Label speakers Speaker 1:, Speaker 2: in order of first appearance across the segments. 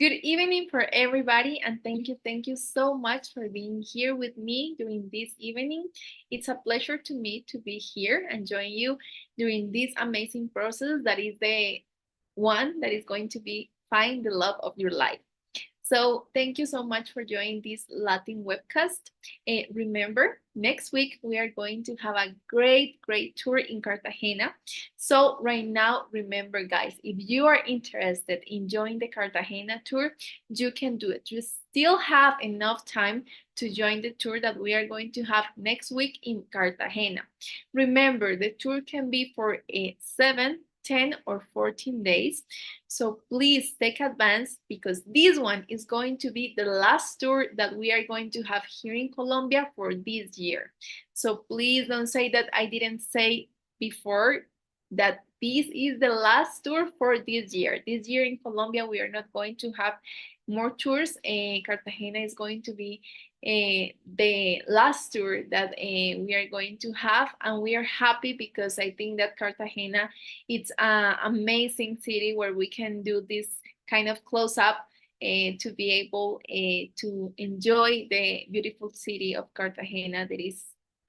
Speaker 1: Good evening for everybody, and thank you so much for being here with me during this evening. It's a pleasure to me to be here and join you during this amazing process that is the one that is going to be find the love of your life. So thank you so much for joining this Latin webcast. Remember, next week we are going to have a great tour in Cartagena. So right now, remember guys, if you are interested in joining the Cartagena tour, you can do it. You still have enough time to join the tour that we are going to have next week in Cartagena. Remember, the tour can be for 7, 10 or 14 days. So please take advance because this one is going to be the last tour that we are going to have here in Colombia for this year. So please don't say that I didn't say before that this is the last tour for this year. This year in Colombia, we are not going to have more tours. Cartagena is going to be the last tour that we are going to have, and we are happy because I think that Cartagena it's an amazing city where we can do this kind of close up to be able to enjoy the beautiful city of Cartagena. That is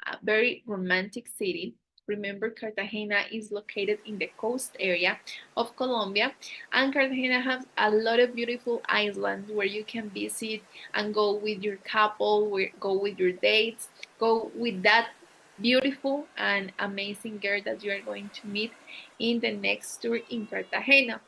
Speaker 1: a very romantic city. Remember, Cartagena is located in the coast area of Colombia, and Cartagena has a lot of beautiful islands where you can visit and go with your couple, go with your dates, go with that beautiful and amazing girl that you are going to meet in the next tour in Cartagena.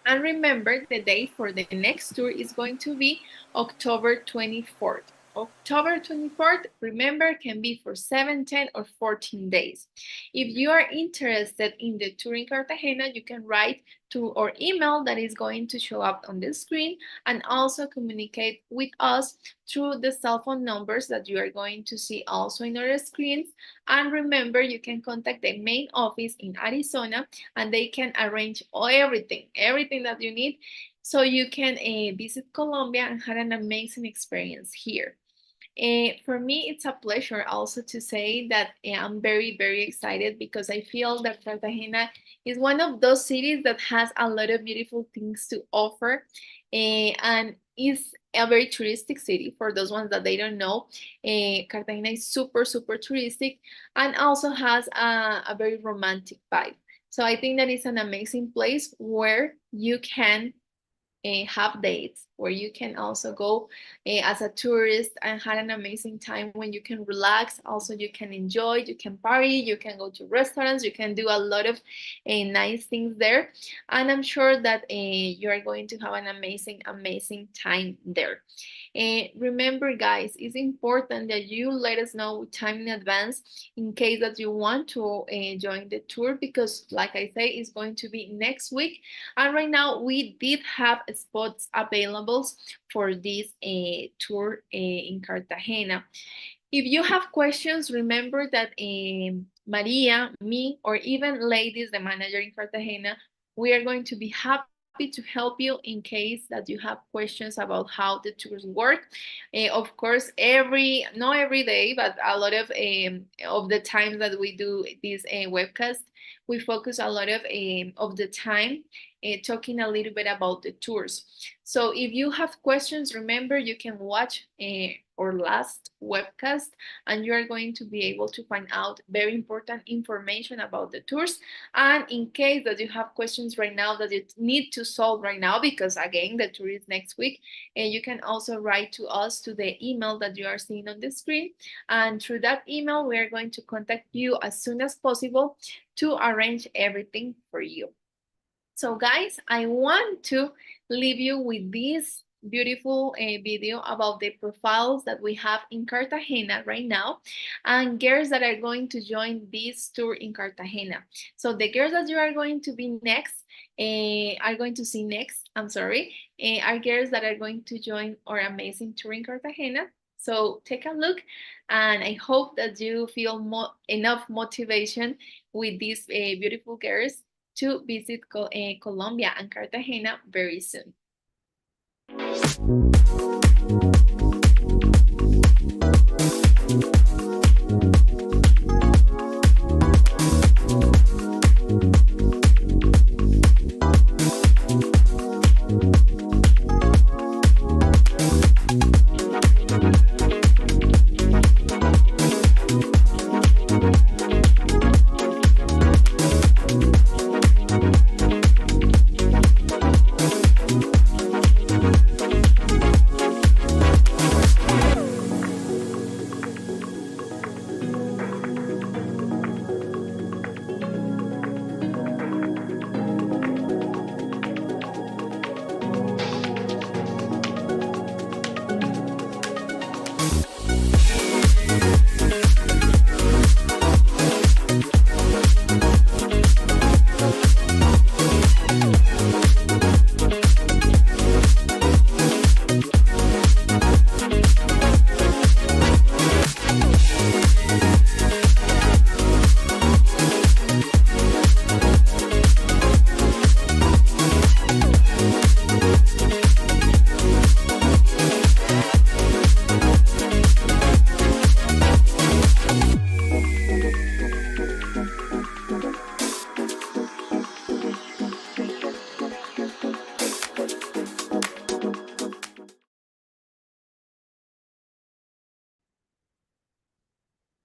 Speaker 1: And remember, the date for the next tour is going to be October 24th. October 24th, remember, can be for 7, 10, or 14 days. If you are interested in the tour in Cartagena, you can write to our email that is going to show up on the screen and also communicate with us through the cell phone numbers that you are going to see also in our screens. And remember, you can contact the main office in Arizona and they can arrange everything that you need so you can visit Colombia and have an amazing experience here. For me, it's a pleasure also to say that I'm very excited because I feel that Cartagena is one of those cities that has a lot of beautiful things to offer and is a very touristic city. For those ones that they don't know, Cartagena is super touristic and also has a very romantic vibe. So I think that it's an amazing place where you can have dates, where you can also go as a tourist and have an amazing time when you can relax. Also, you can enjoy, you can party, you can go to restaurants, you can do a lot of nice things there. And I'm sure that you are going to have an amazing time there. Remember, guys, it's important that you let us know time in advance in case that you want to join the tour because, like I say, it's going to be next week. And right now, we did have spots available for this tour in Cartagena. If you have questions, remember that Maria, me, or even ladies, the manager in Cartagena, we are going to be happy to help you in case that you have questions about how the tours work. Of course, not every day, but a lot of the times that we do this webcast, we focus a lot of the time talking a little bit about the tours. So if you have questions, remember you can watch our last webcast and you are going to be able to find out very important information about the tours. And in case that you have questions right now that you need to solve right now, because again, the tour is next week, you can also write to us to the email that you are seeing on the screen. And through that email, we are going to contact you as soon as possible to arrange everything for you. So guys, I want to leave you with this beautiful video about the profiles that we have in Cartagena right now and girls that are going to join this tour in Cartagena. So the girls that you are going to be next, are going to see next, I'm sorry, are girls that are going to join our amazing tour in Cartagena. So take a look and I hope that you feel enough motivation with these beautiful girls to visit Colombia and Cartagena very soon.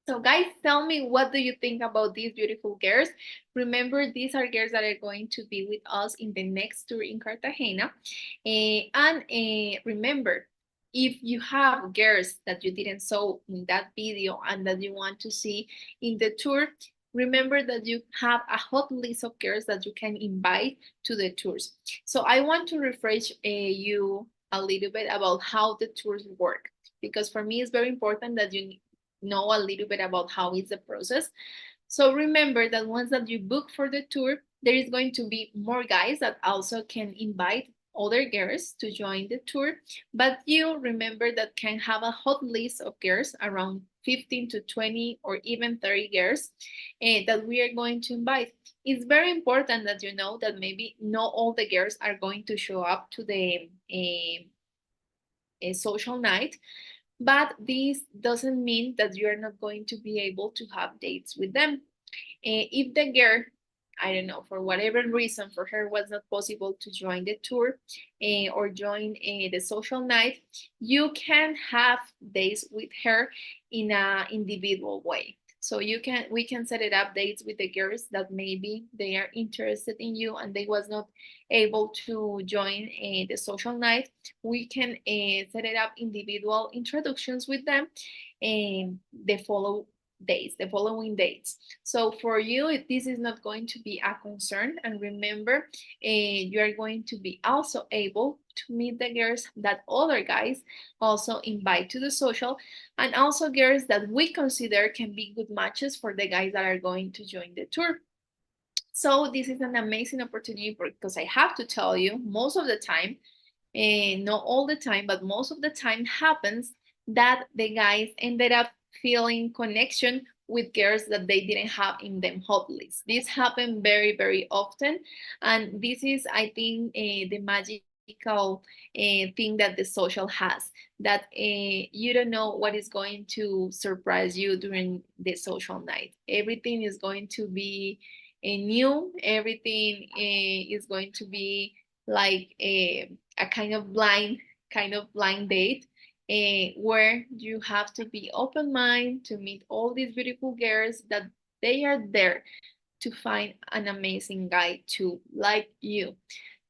Speaker 1: So guys, tell me, what do you think about these beautiful girls? Remember, these are girls that are going to be with us in the next tour in Cartagena. Remember, if you have girls that you didn't saw in that video and that you want to see in the tour, remember that you have a hot list of girls that you can invite to the tours. So I want to refresh you a little bit about how the tours work, because for me it's very important that you know a little bit about how is the process. So remember that once that you book for the tour, there is going to be more guys that also can invite other girls to join the tour, but you remember that can have a hot list of girls, around 15 to 20 or even 30 girls that we are going to invite. It's very important that you know that maybe not all the girls are going to show up to the social night, but this doesn't mean that you are not going to be able to have dates with them. If the girl, I don't know, for whatever reason, for her was not possible to join the tour or join the social night, you can have dates with her in an individual way. So we can set it up dates with the girls that maybe they are interested in you and they was not able to join the social night. We can set it up individual introductions with them the the following days. So for you, if this is not going to be a concern, and remember, you are going to be also able to meet the girls that other guys also invite to the social, and also girls that we consider can be good matches for the guys that are going to join the tour. So this is an amazing opportunity because I have to tell you, most of the time, not all the time, but most of the time happens that the guys ended up feeling connection with girls that they didn't have in them hot list. This happened very, very often. And this is, I think, the magical thing that the social has, that you don't know what is going to surprise you during the social night. Everything is going to be new. Everything is going to be like a kind of blind date where you have to be open mind to meet all these beautiful girls that they are there to find an amazing guy to like you.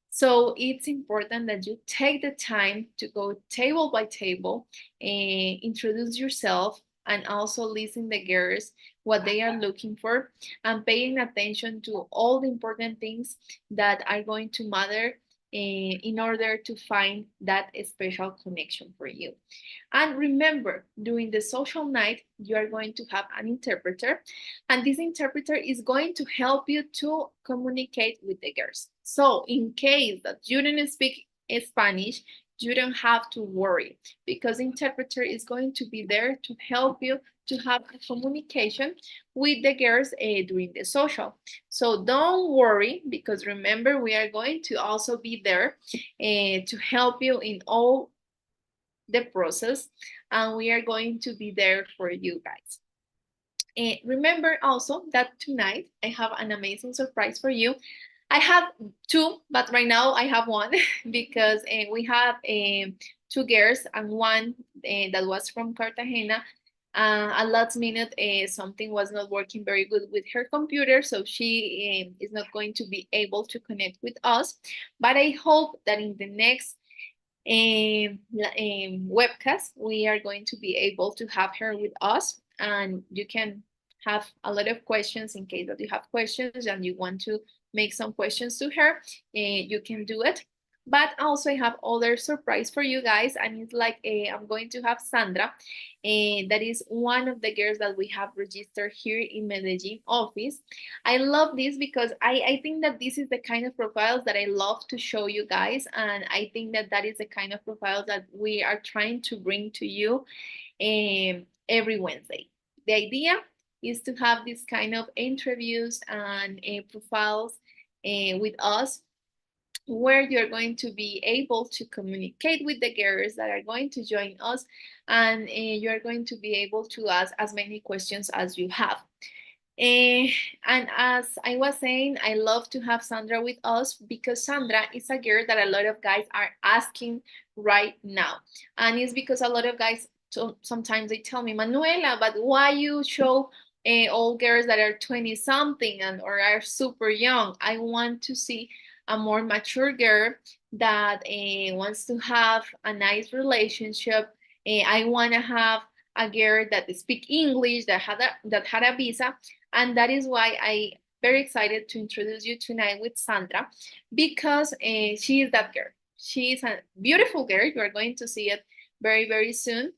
Speaker 1: So it's important that you take the time to go table by table and introduce yourself, and also listen the girls what they are looking for, and paying attention to all the important things that are going to matter in order to find that special connection for you. And remember, during the social night, you are going to have an interpreter, and this interpreter is going to help you to communicate with the girls. So, in case that you didn't speak Spanish, you don't have to worry, because the interpreter is going to be there to help you to have a communication with the girls during the social. So don't worry, because remember, we are going to also be there to help you in all the process, and we are going to be there for you guys. Remember also that tonight I have an amazing surprise for you. I have two, but right now I have one because we have two girls and one that was from Cartagena. At last minute, something was not working very good with her computer, so she is not going to be able to connect with us. But I hope that in the next webcast, we are going to be able to have her with us, and you can have a lot of questions in case that you have questions and you want to make some questions to her, you can do it. But also I have other surprise for you guys, and it's like I'm going to have Sandra, that is one of the girls that we have registered here in Medellin office. I love this because I think that this is the kind of profiles that I love to show you guys, and I think that that is the kind of profiles that we are trying to bring to you every Wednesday. The idea is to have this kind of interviews and profiles with us, where you're going to be able to communicate with the girls that are going to join us, and you're going to be able to ask as many questions as you have. Eh, and as I was saying, I love to have Sandra with us because Sandra is a girl that a lot of guys are asking right now. And it's because a lot of guys So sometimes they tell me, Manuela, but why you show all girls that are 20 something and or are super young? I want to see a more mature girl that wants to have a nice relationship. I want to have a girl that speak English, that had a visa, and that is why I very excited to introduce you tonight with Sandra, because she is that girl. She is a beautiful girl. You are going to see it very very soon.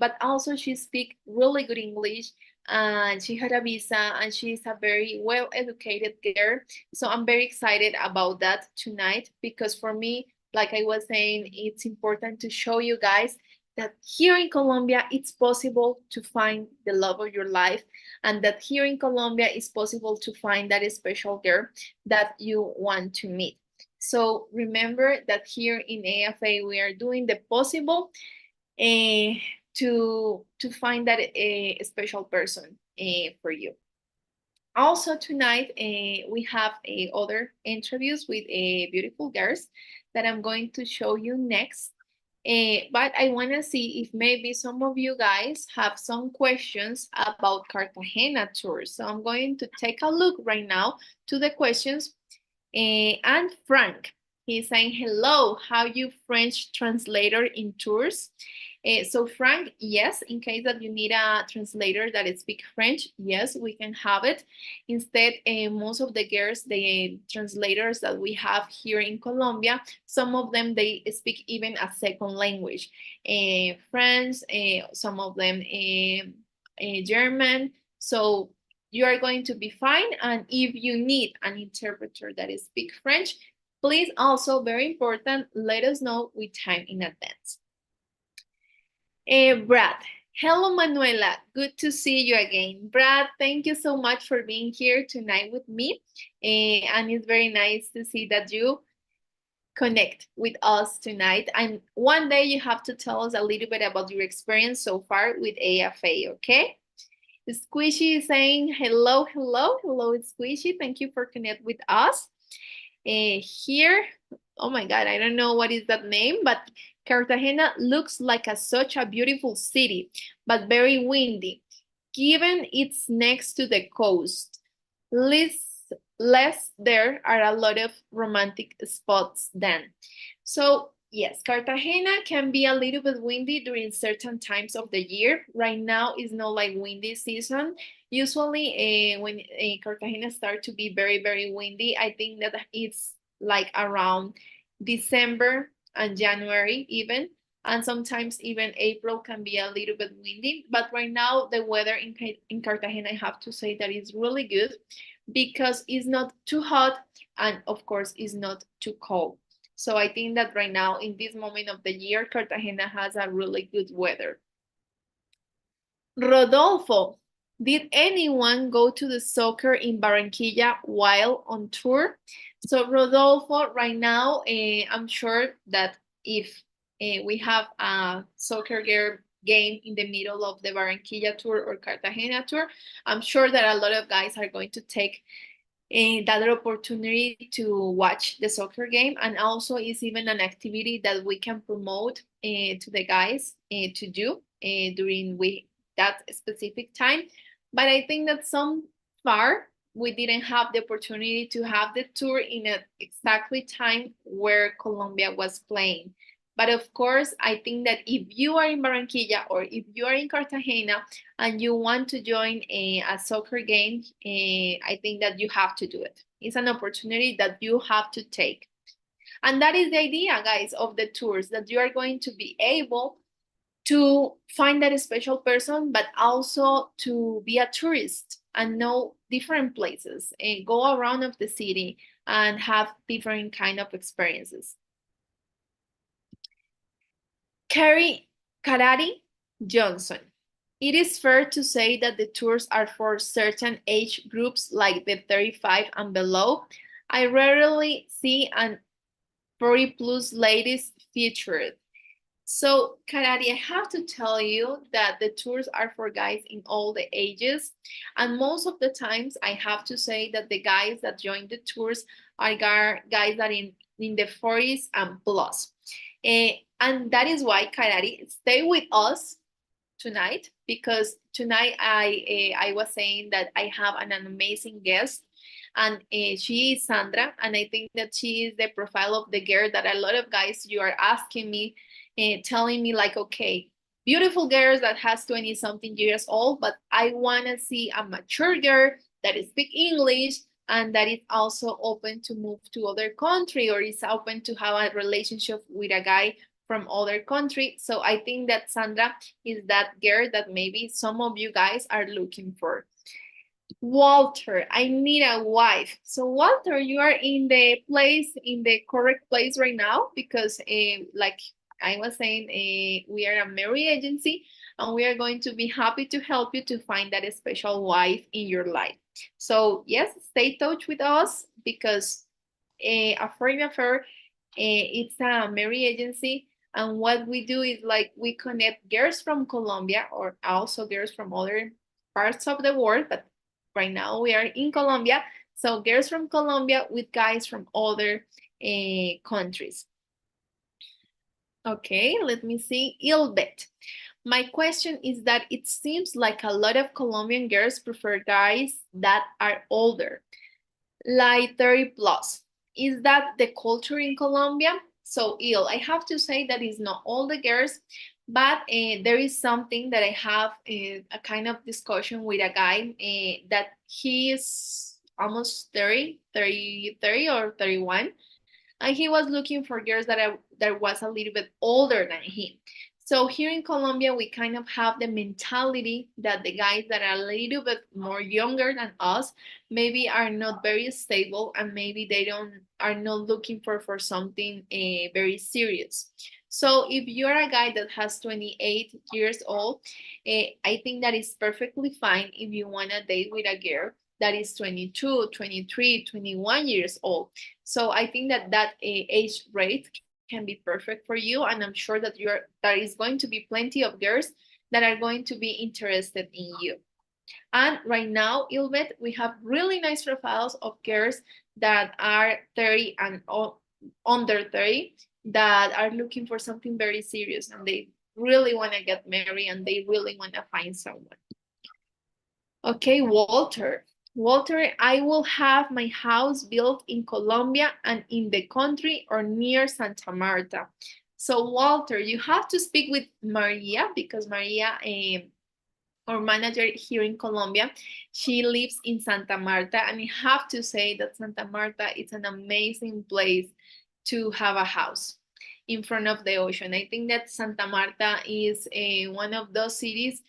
Speaker 1: But also she speaks really good English, and she had a visa, and she's a very well educated girl. So I'm very excited about that tonight, because for me, like I was saying, it's important to show you guys that here in Colombia it's possible to find the love of your life, and that here in Colombia it's possible to find that special girl that you want to meet. So remember that here in AFA we are doing the possible to find that special person for you. Also tonight we have other interviews with beautiful girls that I'm going to show you next. But I want to see if maybe some of you guys have some questions about Cartagena tours. So I'm going to take a look right now to the questions. And Frank, he's saying, hello, how you French translator in tours? So Frank, yes, in case that you need a translator that speak French, yes, we can have it. Instead, most of the girls, the translators that we have here in Colombia, some of them, they speak even a second language. French, some of them German. So you are going to be fine. And if you need an interpreter that speaks French, please also, very important, let us know with time in advance. Brad, hello Manuela, good to see you again. Brad, thank you so much for being here tonight with me. And it's very nice to see that you connect with us tonight. And one day you have to tell us a little bit about your experience so far with AFA, okay? Squishy is saying hello, hello, hello, Squishy. Thank you for connect with us. Here, oh my God, I don't know what is that name, but Cartagena looks like such a beautiful city, but very windy, given it's next to the coast. Less there are a lot of romantic spots then. So yes, Cartagena can be a little bit windy during certain times of the year. Right now is not like windy season. Usually when Cartagena start to be very, very windy, I think that it's like around December and January even. And sometimes even April can be a little bit windy. But right now the weather in Cartagena, I have to say that is really good, because it's not too hot and of course it's not too cold. So I think that right now in this moment of the year, Cartagena has a really good weather. Rodolfo, did anyone go to the soccer in Barranquilla while on tour? So Rodolfo, right now, I'm sure that if we have a soccer game in the middle of the Barranquilla tour or Cartagena tour, I'm sure that a lot of guys are going to take that opportunity to watch the soccer game. And also is even an activity that we can promote to the guys to do during that specific time. But I think that some far we didn't have the opportunity to have the tour in a exactly time where Colombia was playing. But of course, I think that if you are in Barranquilla or if you are in Cartagena and you want to join a soccer game, I think that you have to do it. It's an opportunity that you have to take. And that is the idea, guys, of the tours, that you are going to be able to find that special person, but also to be a tourist and know different places and go around of the city and have different kind of experiences. Carrie Karari Johnson. It is fair to say that the tours are for certain age groups like the 35 and below. I rarely see an 40 plus ladies featured. So, Karari, I have to tell you that the tours are for guys in all the ages. And most of the times, I have to say that the guys that join the tours are guys that in the 40s and plus. And that is why, Karari, stay with us tonight, because tonight I was saying that I have an amazing guest, and she is Sandra, and I think that she is the profile of the girl that a lot of guys you are asking me, telling me like, okay, beautiful girls that has 20 something years old, but I want to see a mature girl that speak English and that is also open to move to other country, or is open to have a relationship with a guy from other country. So I think that Sandra is that girl that maybe some of you guys are looking for. Walter, I need a wife. So Walter, you are in the correct place right now, because like I was saying, we are a marriage agency, and we are going to be happy to help you to find that special wife in your life. So yes, stay in touch with us, because a foreign affair, it's a marriage agency, and what we do is like we connect girls from Colombia, or also girls from other parts of the world, but right now we are in Colombia. So girls from Colombia with guys from other countries. Okay, let me see. Ilbet. My question is that it seems like a lot of Colombian girls prefer guys that are older, like 30 plus. Is that the culture in Colombia? So ill. I have to say that it's not all the girls, but there is something that I have a kind of discussion with a guy that he is almost 30 or 31, and he was looking for girls that was a little bit older than him. So here in Colombia, we kind of have the mentality that the guys that are a little bit more younger than us maybe are not very stable, and maybe they don't are not looking for something very serious. So if you're a guy that has 28 years old, I think that is perfectly fine if you want to date with a girl that is 22, 23, 21 years old. So I think that age rate can be perfect for you, and I'm sure that there is going to be plenty of girls that are going to be interested in you. And right now, Ilbet, we have really nice profiles of girls that are 30 and under 30 that are looking for something very serious, and they really want to get married, and they really want to find someone. Okay, Walter. Walter, I will have my house built in Colombia and in the country or near Santa Marta. So Walter, you have to speak with Maria, because Maria, our manager here in Colombia, she lives in Santa Marta, and I have to say that Santa Marta is an amazing place to have a house in front of the ocean. I think that Santa Marta is one of those cities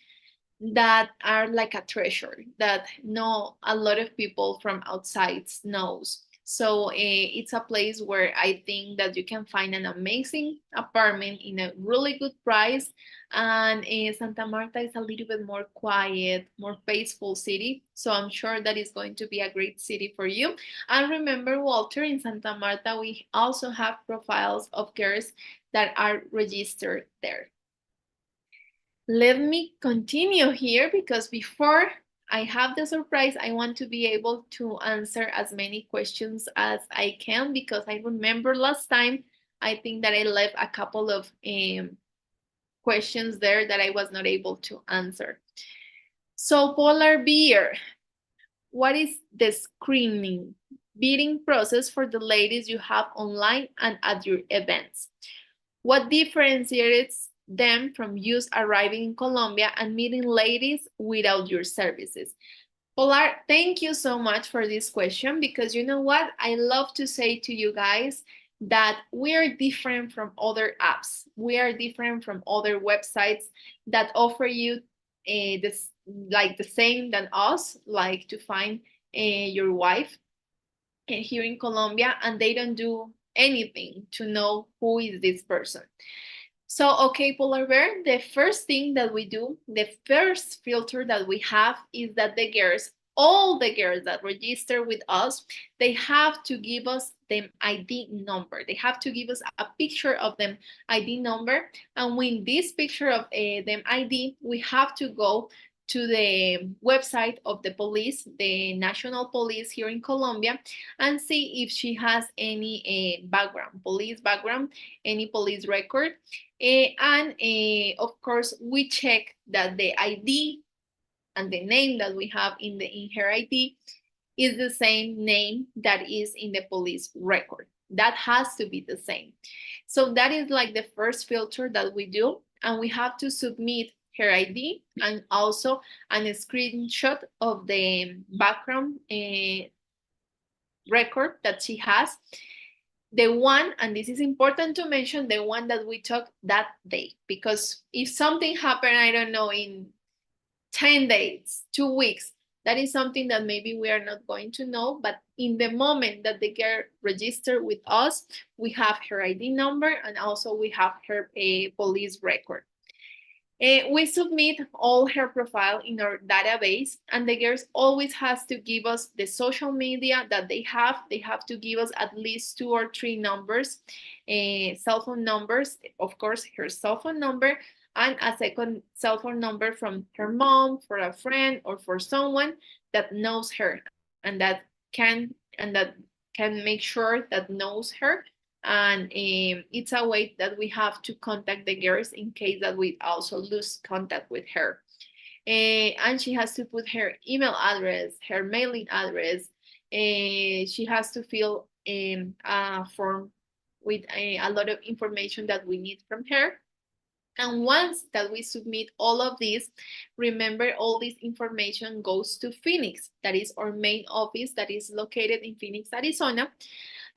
Speaker 1: that are like a treasure that no a lot of people from outside knows. So it's a place where I think that you can find an amazing apartment in a really good price. And Santa Marta is a little bit more quiet, more peaceful city. So I'm sure that is going to be a great city for you. And remember, Walter, in Santa Marta, we also have profiles of girls that are registered there. Let me continue here, because before I have the surprise, I want to be able to answer as many questions as I can, because I remember last time, I think that I left a couple of questions there that I was not able to answer. So polar bear, what is the screening bidding process for the ladies you have online and at your events? What differentiates them from you arriving in Colombia and meeting ladies without your services? Polar, thank you so much for this question, because you know what? I love to say to you guys that we are different from other apps. We are different from other websites that offer you this like the same than us, like to find your wife here in Colombia, and they don't do anything to know who is this person. So, okay, Polar Bear, the first thing that we do, the first filter that we have is that the girls, all the girls that register with us, they have to give us the ID number. They have to give us a picture of them ID number. And with this picture of them ID, we have to go to the website of the police, the national police here in Colombia, and see if she has any background, police background, any police record. And of course, we check that the ID and the name that we have in her ID is the same name that is in the police record. That has to be the same. So that is like the first filter that we do, and we have to submit her ID and also a screenshot of the background record that she has. The one, and this is important to mention, the one that we took that day, because if something happened, I don't know, in 10 days, 2 weeks, that is something that maybe we are not going to know, but in the moment that they get registered with us, we have her ID number and also we have her police record. We submit all her profile in our database, and the girls always has to give us the social media that they have. They have to give us at least 2 or 3 numbers, cell phone numbers, of course, her cell phone number, and a second cell phone number from her mom, for a friend, or for someone that knows her and that can make sure that knows her. And it's a way that we have to contact the girls in case that we also lose contact with her. And she has to put her email address, her mailing address. She has to fill a form with a lot of information that we need from her. And once that we submit all of this, remember all this information goes to Phoenix. That is our main office that is located in Phoenix, Arizona.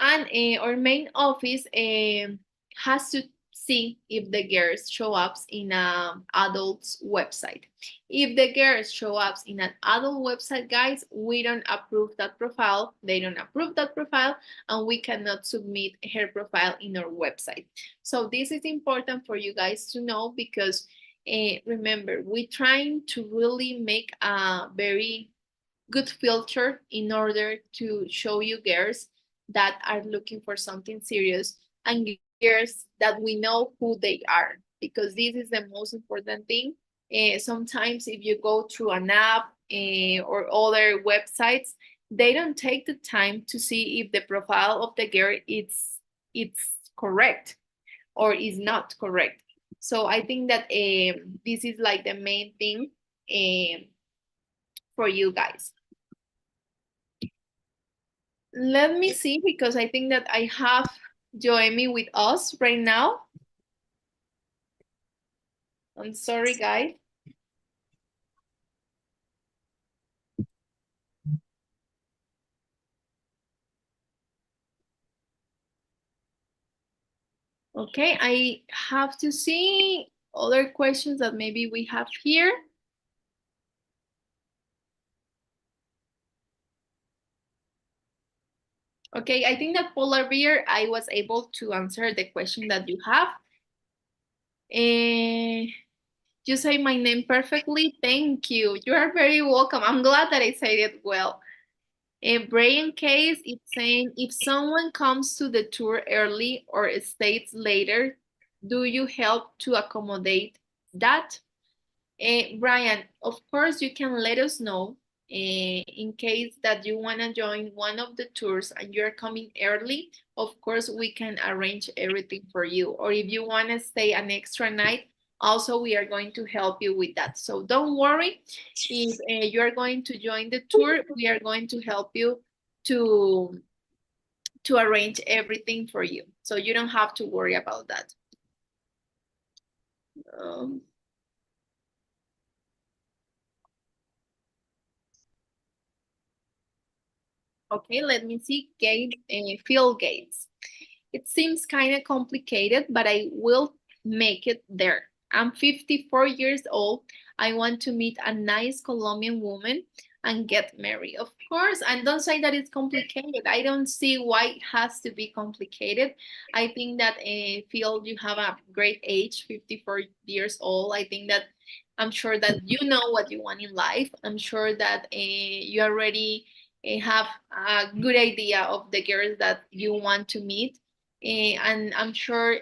Speaker 1: And our main office has to see if the girls show up in an adult's website. If the girls show up in an adult website, guys, we don't approve that profile. They don't approve that profile, and we cannot submit her profile in our website. So this is important for you guys to know, because remember, we're trying to really make a very good filter in order to show you girls that are looking for something serious and girls that we know who they are, because this is the most important thing. Sometimes if you go through an app or other websites, they don't take the time to see if the profile of the girl it's correct or is not correct. So I think that this is like the main thing for you guys. Let me see, because I think that I have Joemi with us right now. I'm sorry, guys. Okay, I have to see other questions that maybe we have here. Okay, I think that Polar Bear, I was able to answer the question that you have. You say my name perfectly. Thank you. You are very welcome. I'm glad that I said it well. Brian Case, it's saying, if someone comes to the tour early or stays later, do you help to accommodate that? Brian, of course, you can let us know in case that you want to join one of the tours and you're coming early. Of course, we can arrange everything for you. Or if you want to stay an extra night, also we are going to help you with that. So don't worry. If you are going to join the tour, we are going to help you to arrange everything for you. So you don't have to worry about that. Okay, let me see. Field gates. It seems kind of complicated, but I will make it there. I'm 54 years old. I want to meet a nice Colombian woman and get married. Of course, and don't say that it's complicated. I don't see why it has to be complicated. I think that Phil, you have a great age, 54 years old. I think that I'm sure that you know what you want in life. I'm sure that you already have a good idea of the girls that you want to meet. And I'm sure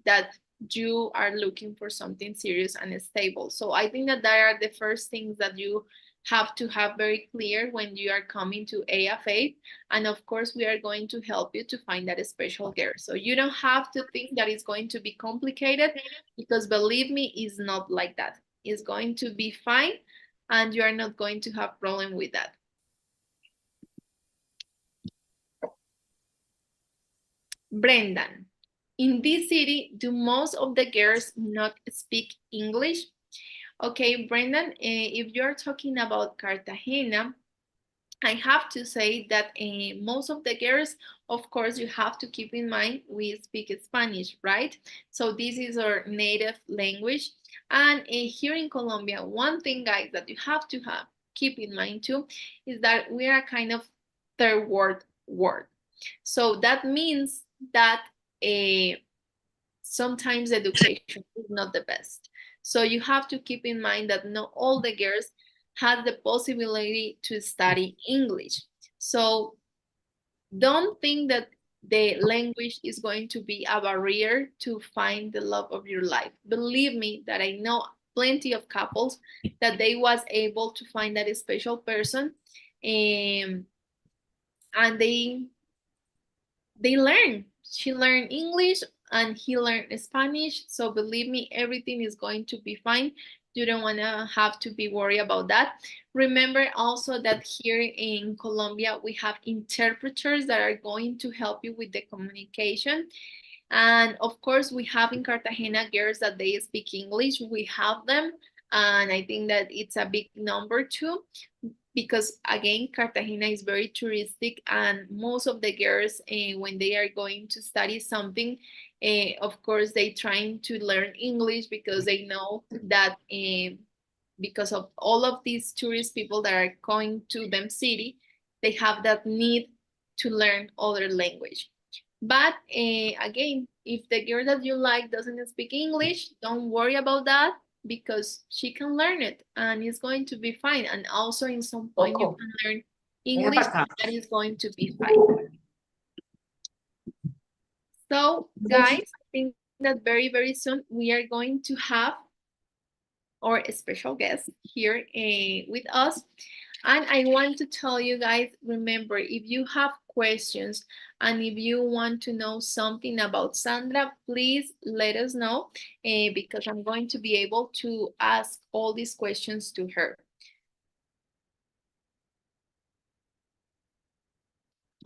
Speaker 1: that you are looking for something serious and stable. So I think that are the first things that you have to have very clear when you are coming to AFA. And of course, we are going to help you to find that special girl. So you don't have to think that it's going to be complicated, because believe me, it's not like that. It's going to be fine, and you are not going to have problem with that. Brendan, in this city, do most of the girls not speak English? Okay, Brendan, if you're talking about Cartagena, I have to say that most of the girls, of course, you have to keep in mind we speak Spanish, right? So this is our native language. And here in Colombia, one thing, guys, that you have to keep in mind too, is that we are kind of third world. So that means that sometimes education is not the best. So you have to keep in mind that not all the girls have the possibility to study English. So don't think that the language is going to be a barrier to find the love of your life. Believe me that I know plenty of couples that they was able to find that special person, and they learn. She learned English and he learned Spanish. So believe me, everything is going to be fine. You don't want to have to be worried about that. Remember also that here in Colombia, we have interpreters that are going to help you with the communication. And of course, we have in Cartagena girls that they speak English. We have them. And I think that it's a big number too, because again, Cartagena is very touristic, and most of the girls, when they are going to study something, of course, they trying to learn English because they know that because of all of these tourist people that are going to them city, they have that need to learn other language. But again, if the girl that you like doesn't speak English, don't worry about that, because she can learn it and it's going to be fine. And also, in some point, you can learn English, that is going to be fine. So, guys, I think that very, very soon we are going to have our special guest here with us. And I want to tell you guys, remember, if you have questions and if you want to know something about Sandra, please let us know, because I'm going to be able to ask all these questions to her.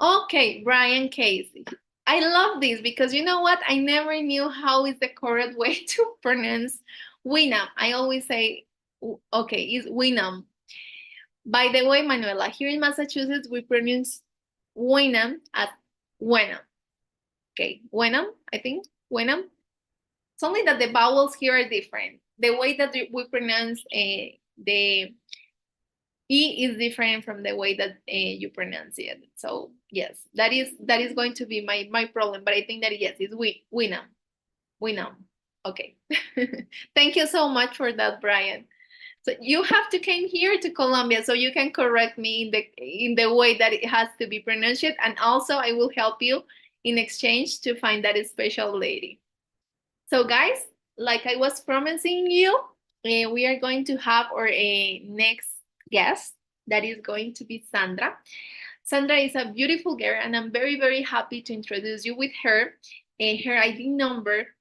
Speaker 1: Okay, Brian Casey. I love this because you know what? I never knew how is the correct way to pronounce Winam. I always say, okay, it's Winam. By the way, Manuela, here in Massachusetts, we pronounce Winam as Wenam. Okay, Wenam, I think, Wenam. It's only that the vowels here are different. The way that we pronounce the E is different from the way that you pronounce it. So yes, that is going to be my problem. But I think that yes, it's Winam. Winam. Okay. Thank you so much for that, Brian. So you have to come here to Colombia so you can correct me in the way that it has to be pronounced, and also I will help you in exchange to find that special lady. So guys, like I was promising you, we are going to have our next guest, that is going to be Sandra. Sandra is a beautiful girl, and I'm very, very happy to introduce you with her. Her ID number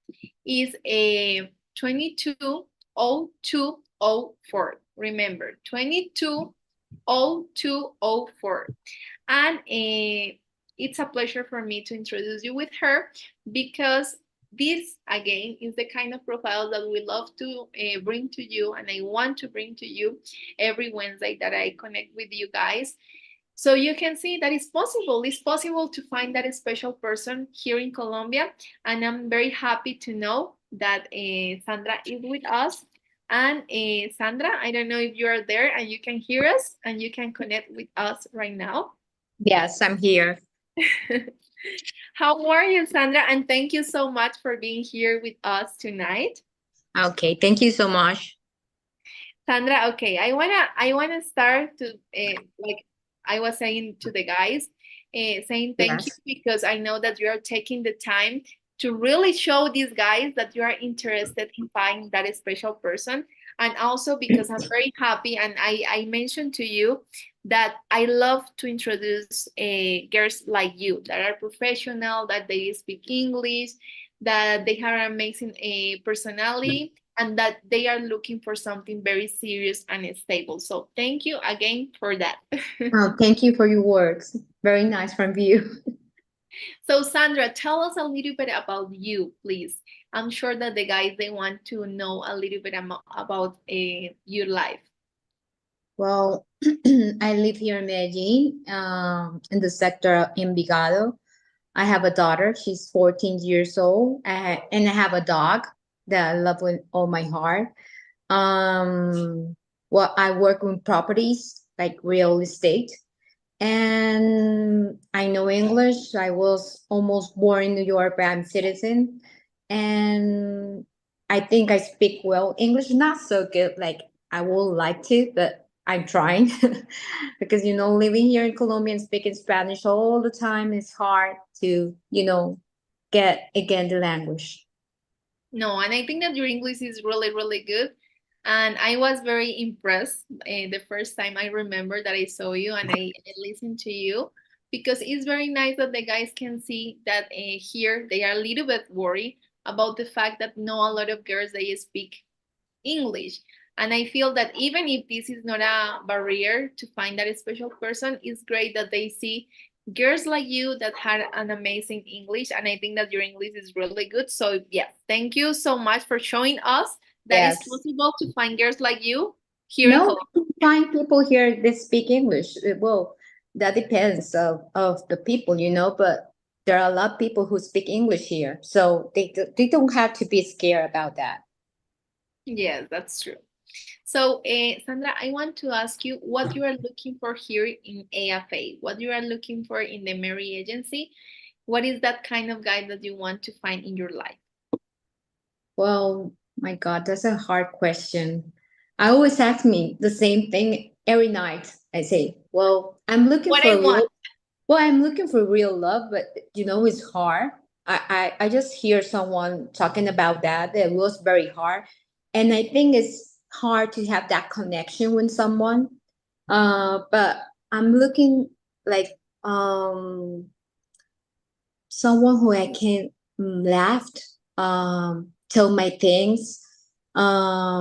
Speaker 1: is 220204. Remember, 220204. And it's a pleasure for me to introduce you with her, because this, again, is the kind of profile that we love to bring to you, and I want to bring to you every Wednesday that I connect with you guys. So you can see that it's possible. It's possible to find that special person here in Colombia. And I'm very happy to know that Sandra is with us. And Sandra, I don't know if you are there and you can hear us and you can connect with us right now.
Speaker 2: Yes, I'm here.
Speaker 1: How are you, Sandra? And thank you so much for being here with us tonight.
Speaker 2: Okay, thank you so much.
Speaker 1: Sandra, okay, I wanna start to like I was saying to the guys, saying thank you,
Speaker 2: Yes.
Speaker 1: because I know that you are taking the time to really show these guys that you are interested in finding that special person. And also because I'm very happy, and I mentioned to you that I love to introduce girls like you that are professional, that they speak English, that they have an amazing personality, and that they are looking for something very serious and stable. So thank you again for that.
Speaker 2: Oh, thank you for your words. Very nice from you.
Speaker 1: So Sandra, tell us a little bit about you, please. I'm sure that the guys they want to know a little bit about your life.
Speaker 2: Well, I live here in Medellin, in the sector of Envigado. I have a daughter. She's 14 years old. And I have a dog that I love with all my heart. Well, I work with properties like real estate. And I know English. I was almost born in New York, but I'm citizen. And I think I speak well English, not so good like I would like to, but I'm trying because living here in Colombia and speaking Spanish all the time is hard to get again the language.
Speaker 1: No, and I think that your English is really, really good. And I was very impressed the first time I remember that I saw you and I listened to you because it's very nice that the guys can see that here they are a little bit worried about the fact that not a lot of girls they speak English. And I feel that even if this is not a barrier to find that special person, it's great that they see girls like you that had an amazing English. And I think that your English is really good. So, yeah, thank you so much for showing us that it's
Speaker 2: Yes.
Speaker 1: possible to find girls like you here in
Speaker 2: No,
Speaker 1: Colombia.
Speaker 2: you find people here that speak English. Well, that depends of the people, but there are a lot of people who speak English here. So they don't have to be scared about that.
Speaker 1: Yes, that's true. So, Sandra, I want to ask you what you are looking for here in AFA, what you are looking for in the Mary Agency. What is that kind of guy that you want to find in your life?
Speaker 2: Well, my God, that's a hard question. I always ask me the same thing every night. I say, well, I'm looking
Speaker 1: What
Speaker 2: for
Speaker 1: I
Speaker 2: a
Speaker 1: want.
Speaker 2: real Well, I'm looking for real love, but it's hard. I just hear someone talking about that. It was very hard. And I think it's hard to have that connection with someone. But I'm looking like someone who I can laugh, tell my things, my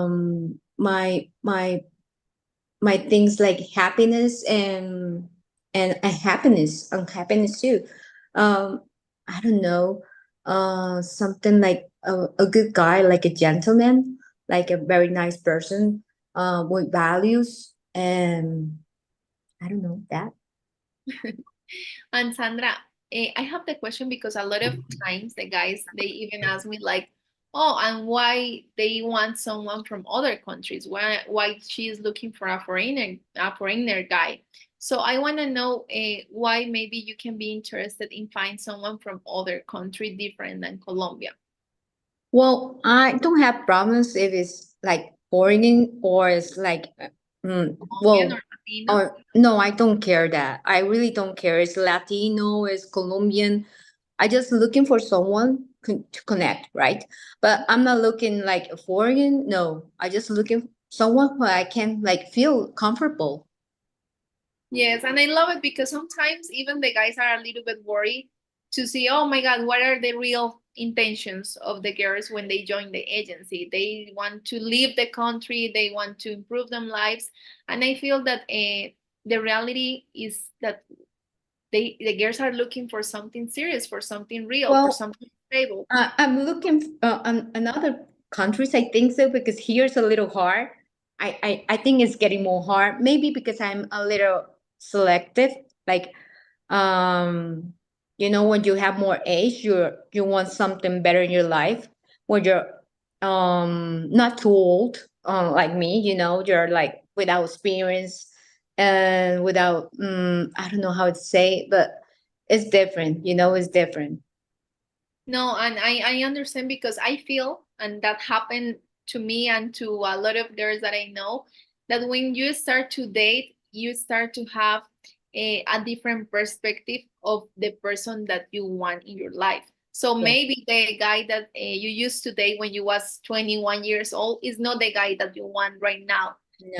Speaker 2: things like happiness and happiness unhappiness too. I don't know, something like a good guy, like a gentleman, like a very nice person, with values, and I don't know that.
Speaker 1: And Sandra, I have the question because a lot of times the guys they even ask me like, oh, and why they want someone from other countries? Why she is looking for a foreigner guy? So I want to know why maybe you can be interested in find someone from other country different than Colombia.
Speaker 2: Well, I don't have problems if it's like foreign or it's like,
Speaker 1: Colombian or
Speaker 2: well,
Speaker 1: Latino?
Speaker 2: or no, I don't care that. I really don't care. It's Latino, it's Colombian. I just looking for someone to connect, right? But I'm not looking like a foreign. No, I just looking someone who I can like feel comfortable.
Speaker 1: Yes, and I love it because sometimes even the guys are a little bit worried to see, oh my God, what are the real intentions of the girls when they join the agency? They want to leave the country, they want to improve their lives, and I feel that the reality is that the girls are looking for something serious, for something real, for
Speaker 2: Well,
Speaker 1: something stable.
Speaker 2: I'm looking on other countries. I think so because here's a little hard. I think it's getting more hard. Maybe because I'm a little selective. Like, um, when you have more age, you want something better in your life. When you're not too old, like me, you're like without experience and without I don't know how to say, but it's different. It's different.
Speaker 1: No, and I understand because I feel, and that happened to me and to a lot of girls that I know, that when you start to date, you start to have a different perspective of the person that you want in your life. So
Speaker 2: Yeah.
Speaker 1: maybe the guy that you used to date when you was 21 years old is not the guy that you want right now.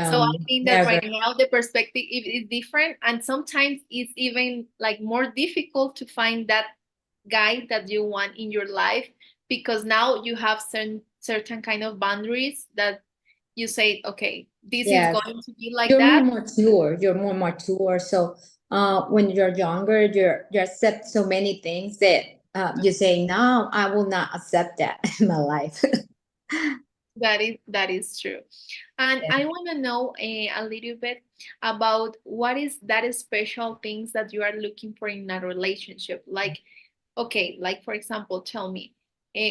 Speaker 1: So I
Speaker 2: No,
Speaker 1: think that
Speaker 2: never.
Speaker 1: right now the perspective is different, and sometimes it's even like more difficult to find that guy that you want in your life, because now you have certain kind of boundaries that you say, okay, this is
Speaker 2: Yes.
Speaker 1: going to be like
Speaker 2: You're more
Speaker 1: that.
Speaker 2: mature. You're more mature. So when you're younger, you accept so many things that you say, no, I will not accept that in my life.
Speaker 1: That is true. And I want to know a little bit about what is that special things that you are looking for in a relationship. Like, okay, like for example, tell me,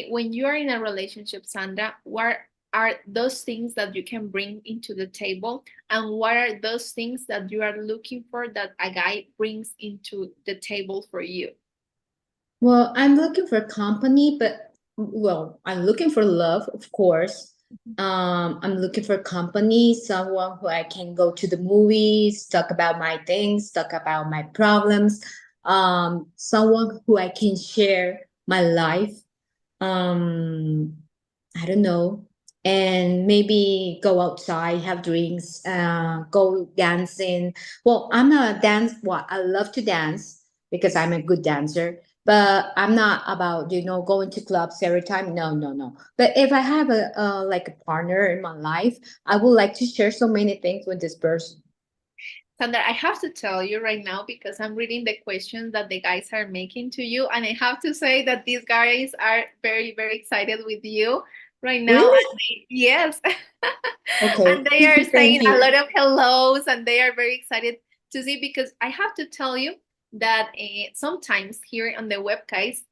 Speaker 1: when you are in a relationship, Sandra, what are those things that you can bring into the table, and what are those things that you are looking for that a guy brings into the table for you?
Speaker 2: Well, I'm looking for company, but well, I'm looking for love, of course. I'm looking for company, someone who I can go to the movies, talk about my things, talk about my problems, someone who I can share my life. Um, I don't know, and maybe go outside, have drinks, go dancing. Well, I'm a dance. Well, I love to dance because I'm a good dancer. But I'm not about going to clubs every time. No, no, no. But if I have a like a partner in my life, I would like to share so many things with this person.
Speaker 1: Sandra, I have to tell you right now because I'm reading the questions that the guys are making to you, and I have to say that these guys are very, very excited with you right now.
Speaker 2: Really?
Speaker 1: And yes,
Speaker 2: Okay.
Speaker 1: and they are
Speaker 2: Thank
Speaker 1: saying a
Speaker 2: you.
Speaker 1: lot of hellos, and they are very excited to see, because I have to tell you that sometimes here on the webcast,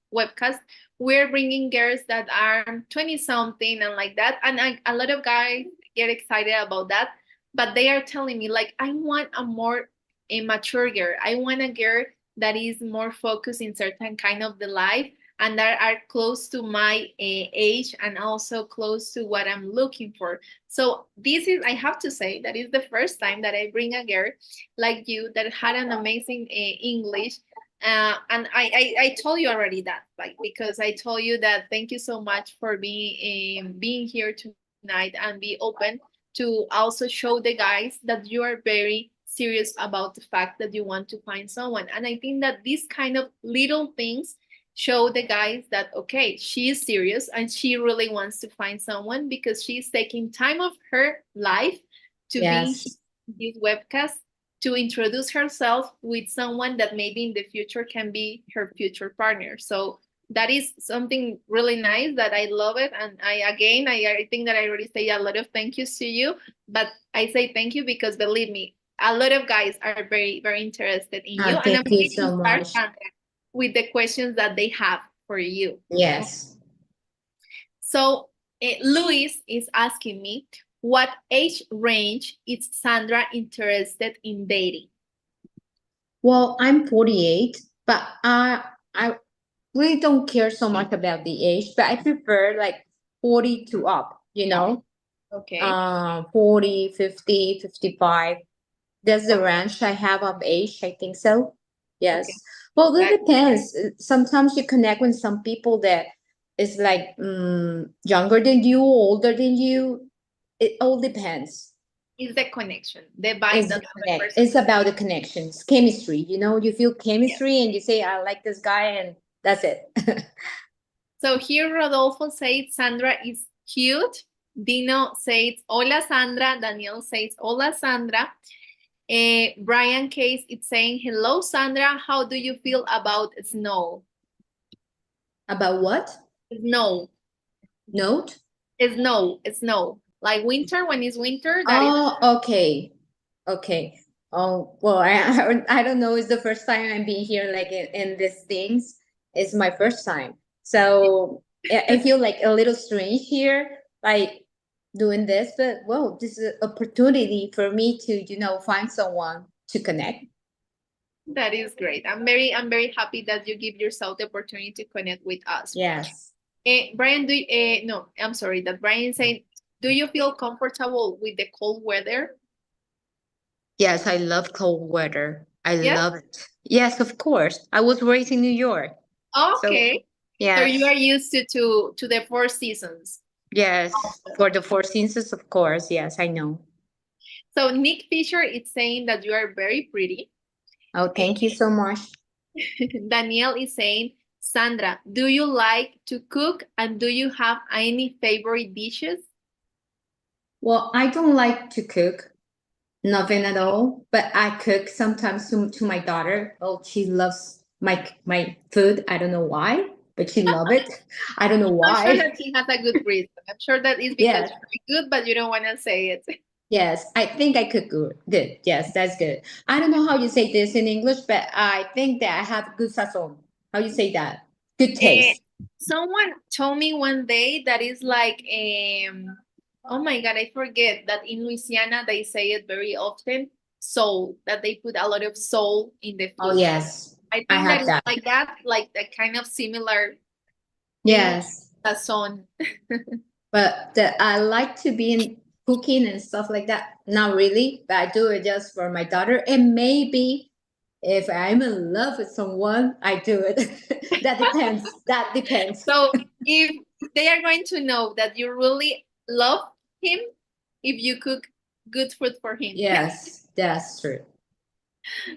Speaker 1: we're bringing girls that are 20 something and like that, and a lot of guys get excited about that, but they are telling me like, I want a mature girl. I want a girl that is more focused in certain kind of the life, and that are close to my age, and also close to what I'm looking for. So this is, I have to say, that is the first time that I bring a girl like you that had an amazing English. And I told you already that, like, because I told you that thank you so much for being here tonight and be open to also show the guys that you are very serious about the fact that you want to find someone. And I think that these kind of little things show the guys that, okay, she is serious and she really wants to find someone, because she's taking time of her life to be
Speaker 2: Yes.
Speaker 1: in this webcast, to introduce herself with someone that maybe in the future can be her future partner. So that is something really nice that I love it. And I think that I already say a lot of thank yous to you, but I say thank you because believe me, a lot of guys are very, very interested in you. And I'm
Speaker 2: Thank you
Speaker 1: going to
Speaker 2: so
Speaker 1: start,
Speaker 2: much.
Speaker 1: Sandra, with the questions that they have for you.
Speaker 2: Yes.
Speaker 1: So Luis is asking me, what age range is Sandra interested in dating?
Speaker 2: Well, I'm 48, but I really don't care so much about the age, but I prefer like 40 to up, 40, 50, 55. That's the
Speaker 1: Okay,
Speaker 2: range I have of age, I think so.
Speaker 1: okay.
Speaker 2: Yes. Well, that
Speaker 1: That
Speaker 2: depends. Sometimes you connect with some people that is like younger than you, older than you. It all depends.
Speaker 1: is the connection, the vibe
Speaker 2: It's
Speaker 1: that
Speaker 2: the
Speaker 1: the other
Speaker 2: connect.
Speaker 1: person
Speaker 2: It's about the connections, chemistry. You feel
Speaker 1: gets.
Speaker 2: chemistry, and you say, "I like this guy," and that's it.
Speaker 1: So here Rodolfo says Sandra is cute. Dino says hola Sandra. Daniel says hola Sandra. Brian Case is saying hello Sandra. How do you feel about snow?
Speaker 2: About what?
Speaker 1: Snow,
Speaker 2: Note?
Speaker 1: snow. Like winter, when it's winter, that is.
Speaker 2: Oh, okay, okay. Oh, well, I don't know. It's the first time I'm being here, like in these things. It's my first time, so I feel like a little strange here, like doing this. But well, this is an opportunity for me to, find someone to connect.
Speaker 1: That is great. I'm very happy that you give yourself the opportunity to connect with us.
Speaker 2: Yes.
Speaker 1: Brian, no, I'm sorry, that Brian saying, do you feel comfortable with the cold weather?
Speaker 2: Yes, I love cold weather. I
Speaker 1: Yes.
Speaker 2: love it. Yes, of course. I was raised in New York. So
Speaker 1: Okay. So you are
Speaker 2: Yes.
Speaker 1: used to the 4 seasons.
Speaker 2: Yes. For the Four Seasons, of course. Yes, I know.
Speaker 1: So Nick Fisher is saying that you are very pretty.
Speaker 2: Oh, thank you so much.
Speaker 1: Danielle is saying, Sandra, do you like to cook and do you have any favorite dishes?
Speaker 2: Well, I don't like to cook, nothing at all, but I cook sometimes to my daughter. Oh, she loves my food. I don't know why, but she love it. I don't know
Speaker 1: I'm sure
Speaker 2: why.
Speaker 1: that he has a good reason. I'm sure that is because
Speaker 2: Yes.
Speaker 1: you're very good, but you don't want to say it.
Speaker 2: Yes, I think I cook good. Good. Yes, that's good. I don't know how you say this in English, but I think that I have good sazon. How you say that? Good
Speaker 1: Eh,
Speaker 2: taste.
Speaker 1: someone told me one day that is like, oh my God, I forget that in Louisiana they say it very often, soul, that they put a lot of soul in the
Speaker 2: Oh
Speaker 1: food.
Speaker 2: yes,
Speaker 1: I
Speaker 2: I
Speaker 1: think that
Speaker 2: have
Speaker 1: is
Speaker 2: that.
Speaker 1: like that, like the kind of similar thing,
Speaker 2: Yes,
Speaker 1: sazon.
Speaker 2: but I like to be in cooking and stuff like that. Not really, but I do it just for my daughter. And maybe if I'm in love with someone, I do it. That depends. That depends.
Speaker 1: So if they are going to know that you really love him, if you cook good food for him.
Speaker 2: Yes, that's true.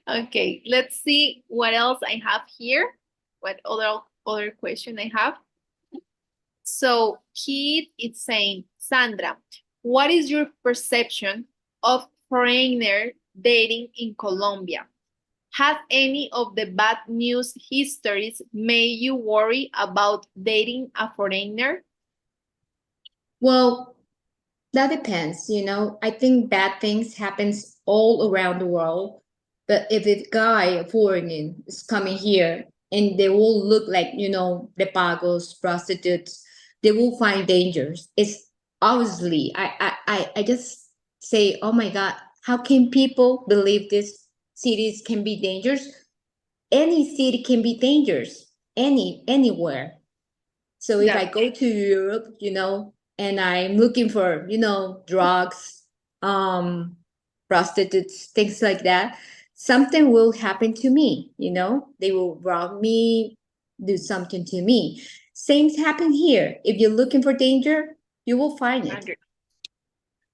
Speaker 1: Okay, let's see what else I have here. What other question I have? So Keith is saying, Sandra, what is your perception of foreigner dating in Colombia? Has any of the bad news histories made you worry about dating a foreigner?
Speaker 2: Well, that depends, you know. I think bad things happens all around the world. But if a guy, a foreigner, is coming here and they will look like, you know, the pagos, prostitutes, they will find dangers. It's obviously I just say, oh my God, how can people believe these cities can be dangerous? Any city can be dangerous. Anywhere. So if I
Speaker 1: That
Speaker 2: go to Europe, you know, and I'm looking for, you know, drugs, um, prostitutes, things like that, something will happen to me, you know, they will rob me, do something to me. Same's happen here. If you're looking for danger, you will find
Speaker 1: I
Speaker 2: it.
Speaker 1: agree.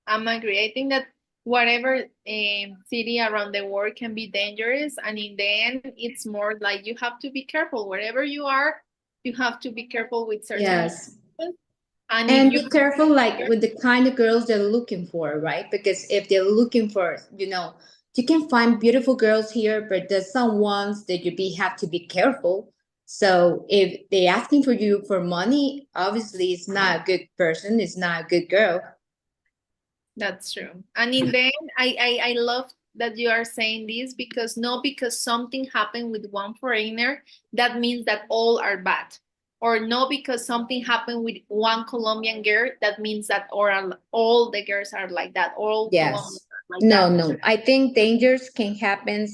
Speaker 1: I'm agree. I think that whatever city around the world can be dangerous, and in the end, it's more like you have to be careful wherever you are. You have to be careful with certain
Speaker 2: Yes.
Speaker 1: people. And if
Speaker 2: And
Speaker 1: you
Speaker 2: be careful, like with the kind of girls they're looking for, right? Because if they're looking for, you know, you can find beautiful girls here, but there's some ones that you be have to be careful. So if they asking for you for money, obviously it's not a good person. It's not a good girl.
Speaker 1: that's true. And in the end, I love that you are saying this because not because something happened with one foreigner, that means that all are bad. Or not because something happened with one Colombian girl, that means that all the girls are like that. All Colombians
Speaker 2: Yes.
Speaker 1: are like
Speaker 2: No,
Speaker 1: that.
Speaker 2: no. I think dangers can happen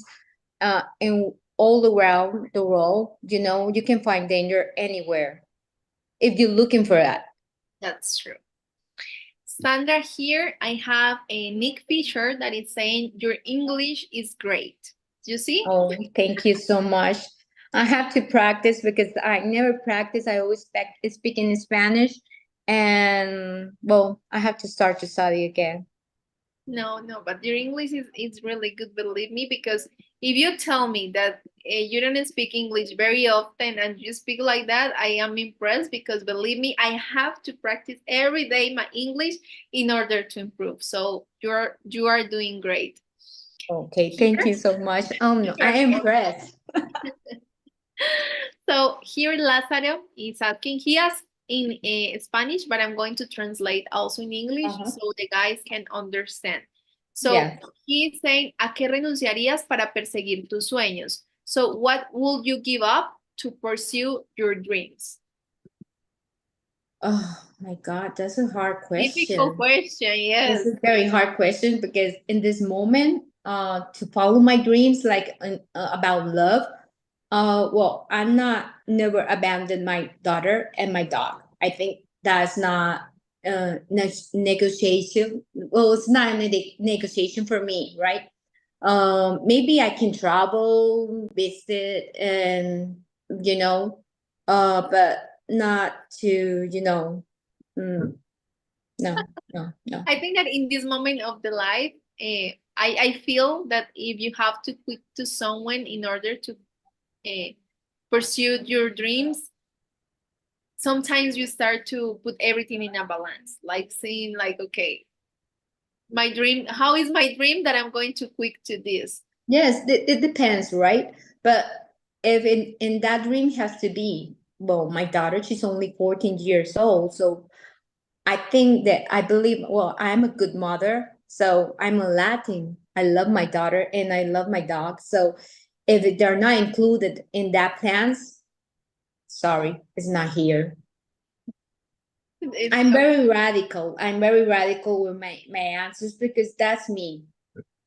Speaker 2: in all around the world. You know, you can find danger anywhere if you're looking for that.
Speaker 1: That's true. Sandra, here I have a Nick Fisher that is saying your English is great. Do you see?
Speaker 2: Oh, thank you so much. I have to practice because I never practice. I always speak in Spanish. And well, I have to start to study again.
Speaker 1: No, no, but your English is really good, believe me, because if you tell me that you don't speak English very often and you speak like that, I am impressed because believe me, I have to practice every day my English in order to improve. So you are doing great.
Speaker 2: Okay, thank
Speaker 1: Here,
Speaker 2: you so much. No, I
Speaker 1: you're
Speaker 2: am
Speaker 1: welcome.
Speaker 2: impressed.
Speaker 1: So here Lázaro is asking, he asked in Spanish, but I'm going to translate also in English
Speaker 2: Uh-huh.
Speaker 1: so the guys can understand. So
Speaker 2: Yeah.
Speaker 1: he's saying, ¿a qué renunciarías para perseguir tus sueños? So what would you give up to pursue your dreams?
Speaker 2: Oh my God, that's a hard
Speaker 1: Difficult
Speaker 2: question.
Speaker 1: question,
Speaker 2: This
Speaker 1: yes.
Speaker 2: is a very hard question because in this moment, to follow my dreams, like about love, well, I'm not never abandoned my daughter and my dog. I think that's not negotiation. Well, it's not a negotiation for me, right? Maybe I can travel, visit, and you know. but not to, mm, no, no, no.
Speaker 1: I think that in this moment of the life, I feel that if you have to quit to someone in order to pursue your dreams, sometimes you start to put everything in a balance, like saying like, okay, my dream, how is my dream that I'm going to quit to this?
Speaker 2: Yes, it depends, right? But if in that dream has to be, well, my daughter, she's only 14 years old, so I think that I believe, well, I'm a good mother. So I'm a Latin. I love my daughter and I love my dog. So if they're not included in that plans, sorry, it's not here.
Speaker 1: It's
Speaker 2: I'm very radical. I'm very radical with my answers because that's me.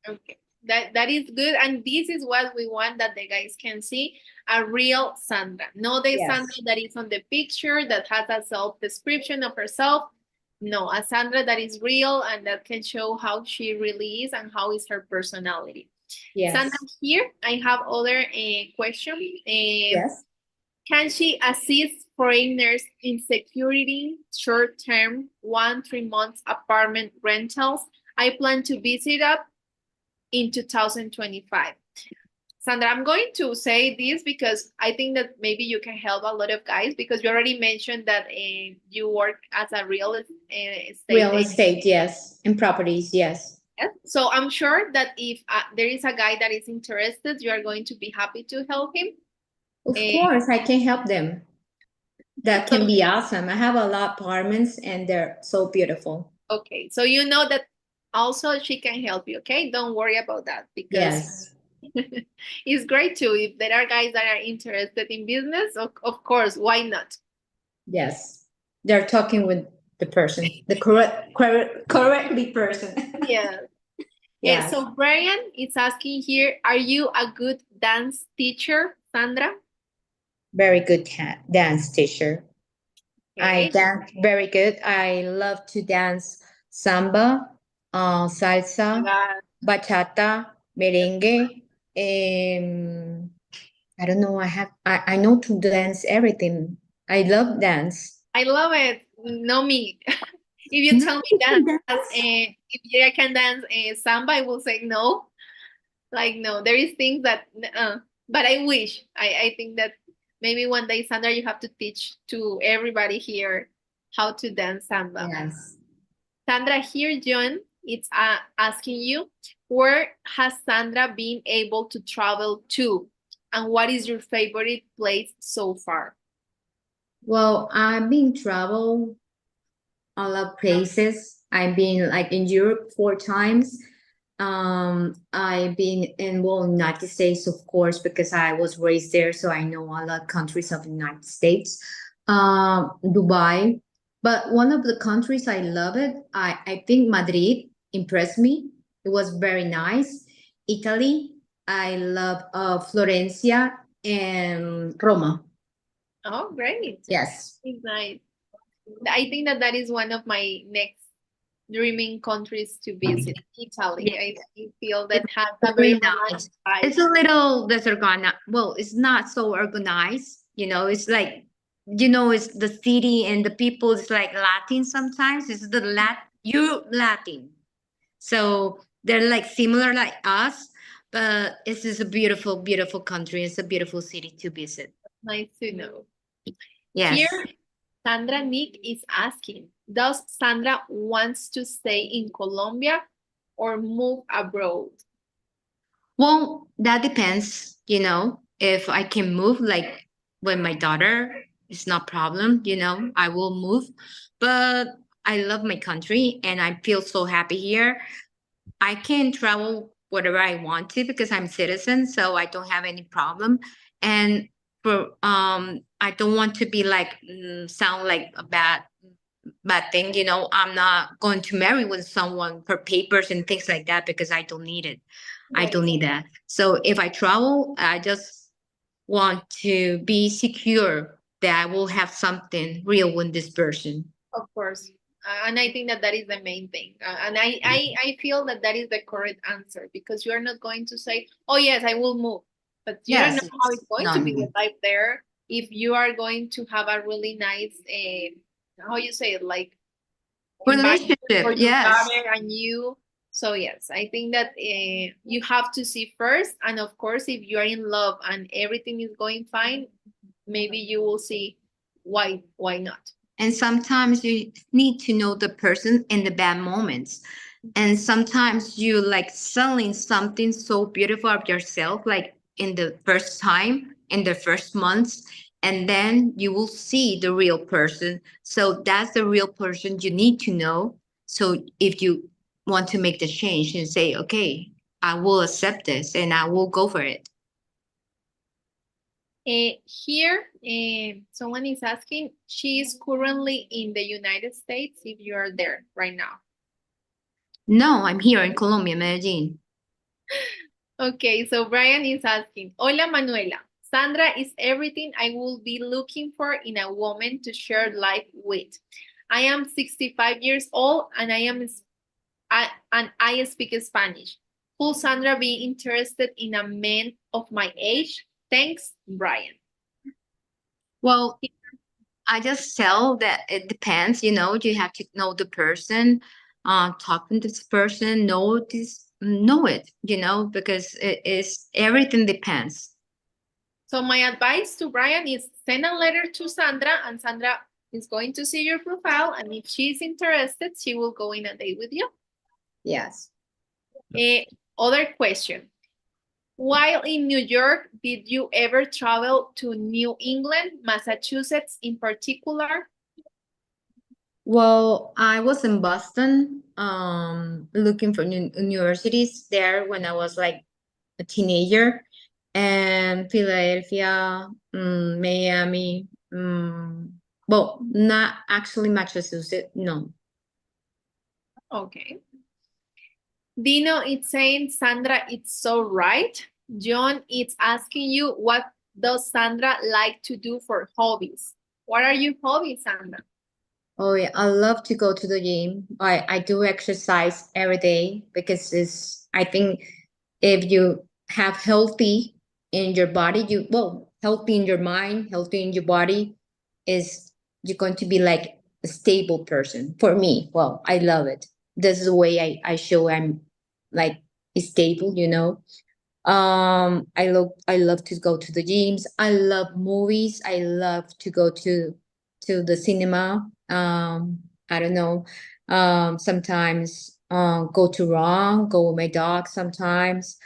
Speaker 1: okay. That is good, and this is what we want that the guys can see a real Sandra, not the Sandra
Speaker 2: Yes.
Speaker 1: that is on the picture that has a self description of herself. No, a Sandra that is real and that can show how she really is and how is her personality. Sandra,
Speaker 2: Yes.
Speaker 1: here I have other question.
Speaker 2: Yes.
Speaker 1: Can she assist foreigners in securing short-term 1-3 months apartment rentals? I plan to visit up in 2025. Sandra, I'm going to say this because I think that maybe you can help a lot of guys because you already mentioned that you work as a real estate
Speaker 2: Real
Speaker 1: agent.
Speaker 2: estate, yes. And properties, yes.
Speaker 1: Yes. So I'm sure that if there is a guy that is interested, you are going to be happy to help him.
Speaker 2: Of
Speaker 1: Uh,
Speaker 2: course, I can help them. That
Speaker 1: so
Speaker 2: can be awesome. I have a lot of apartments and they're so beautiful.
Speaker 1: okay, so you know that also she can help you. Okay, don't worry about that because
Speaker 2: Yes.
Speaker 1: it's great too. If there are guys that are interested in business, of course, why not?
Speaker 2: Yes. They're talking with the person, the correctly person.
Speaker 1: Yeah.
Speaker 2: Yes.
Speaker 1: So Brian is asking here, are you a good dance teacher, Sandra?
Speaker 2: Very good dance teacher. I
Speaker 1: Okay.
Speaker 2: dance very good. I love to dance samba,
Speaker 1: My
Speaker 2: salsa,
Speaker 1: God.
Speaker 2: bachata, merengue. I don't know. I know to dance everything. I love dance.
Speaker 1: I love it. No me. If you
Speaker 2: No,
Speaker 1: tell me
Speaker 2: you
Speaker 1: dance,
Speaker 2: can dance.
Speaker 1: if I can dance samba, I will say no. Like no, there is things that, but I wish. I think that maybe one day, Sandra, you have to teach to everybody here how to dance samba.
Speaker 2: Yes.
Speaker 1: Sandra, here, John, it's asking you, where has Sandra been able to travel to? And what is your favorite place so far?
Speaker 2: Well, I've been travel a lot of places. I've been like in Europe 4 times. I've been in United States, of course, because I was raised there, so I know a lot of countries of the United States. Dubai, but one of the countries I love it. I think Madrid impressed me. It was very nice. Italy, I love Florencia and Roma.
Speaker 1: Oh, great.
Speaker 2: Yes.
Speaker 1: It's nice. I think that that is one of my next dreaming countries to visit, Italy. I feel that has a very
Speaker 2: Very
Speaker 1: romantic
Speaker 2: nice.
Speaker 1: vibe.
Speaker 2: It's a little disorganized. Well, it's not so organized. It's like, it's the city and the people. It's like Latin sometimes. It's the Europe Latin. So they're like similar like us, but it's just a beautiful, beautiful country. It's a beautiful city to visit.
Speaker 1: Nice to know. Here,
Speaker 2: Yes.
Speaker 1: Sandra Nick is asking, does Sandra wants to stay in Colombia or move abroad?
Speaker 2: Well, that depends, if I can move like with my daughter, it's not problem, I will move. But I love my country and I feel so happy here. I can travel whatever I want to because I'm citizen, so I don't have any problem. And for I don't want to be like sound like a bad thing, I'm not going to marry with someone for papers and things like that because I don't need it. I
Speaker 1: Right,
Speaker 2: don't need that. So if I travel, I just want to be secure that I will have something real with this person.
Speaker 1: of course. And I think that that is the main thing. And I feel that that is the correct answer because you are not going to say, oh, yes, I will move. But you don't know
Speaker 2: Yes.
Speaker 1: how it's going
Speaker 2: No,
Speaker 1: to be the
Speaker 2: no.
Speaker 1: life there. if you are going to have a really nice, how you say it, like environment for
Speaker 2: Relationship,
Speaker 1: your
Speaker 2: yes.
Speaker 1: daughter and you. So yes, I think that you have to see first, and of course, if you are in love and everything is going fine, maybe you will see why not.
Speaker 2: And sometimes you need to know the person in the bad moments. And sometimes you like selling something so beautiful of yourself, like in the first time, in the first months, and then you will see the real person. So that's the real person you need to know. So if you want to make the change and say, okay, I will accept this and I will go for it.
Speaker 1: Here, someone is asking, she is currently in the United States, if you are there right now.
Speaker 2: No, I'm here in Colombia, Medellin.
Speaker 1: Okay, so Brian is asking, Hola Manuela, Sandra is everything I will be looking for in a woman to share life with. I am 65 years old and I speak Spanish. Could Sandra be interested in a man of my age? Thanks, Brian.
Speaker 2: Well, I just tell that it depends, you have to know the person, talking to this person, know it, because it is everything depends.
Speaker 1: So my advice to Brian is send a letter to Sandra, and Sandra is going to see your profile, and if she's interested, she will go in a date with you.
Speaker 2: Yes.
Speaker 1: Other question. While in New York, did you ever travel to New England, Massachusetts in particular?
Speaker 2: Well, I was in Boston, looking for new universities there when I was like a teenager, and Philadelphia, Miami, well, not actually Massachusetts, no.
Speaker 1: Okay. Dino is saying, Sandra, it's so right. John is asking you, what does Sandra like to do for hobbies? What are your hobbies, Sandra?
Speaker 2: Oh yeah, I love to go to the gym. I do exercise every day because I think if you have healthy in your body, healthy in your mind, healthy in your body, is you're going to be like a stable person. For me, well, I love it. This is the way I show I'm like stable. I love to go to the gyms. I love movies. I love to go to the cinema. I don't know. Sometimes go to run, go with my dog sometimes.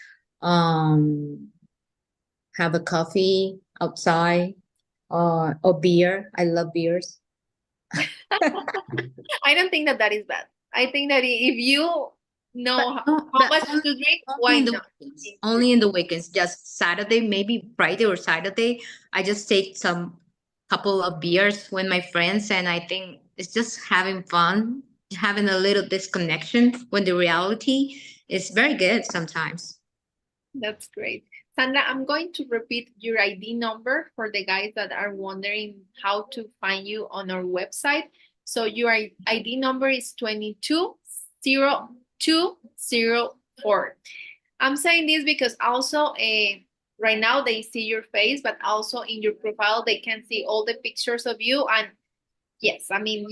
Speaker 2: Um have a coffee outside or beer. I love beers.
Speaker 1: I don't think that that is bad. I think that if you
Speaker 2: But
Speaker 1: know
Speaker 2: no,
Speaker 1: how
Speaker 2: but
Speaker 1: much to drink,
Speaker 2: only
Speaker 1: why
Speaker 2: in the
Speaker 1: not?
Speaker 2: weekends. Only in the weekends. Just Saturday, maybe Friday or Saturday. I just take some couple of beers with my friends, and I think it's just having fun, having a little disconnection when the reality is very good sometimes.
Speaker 1: That's great. Sandra, I'm going to repeat your ID number for the guys that are wondering how to find you on our website. So your ID number is 220204. I'm saying this because also right now they see your face, but also in your profile they can see all the pictures of you. And yes, I mean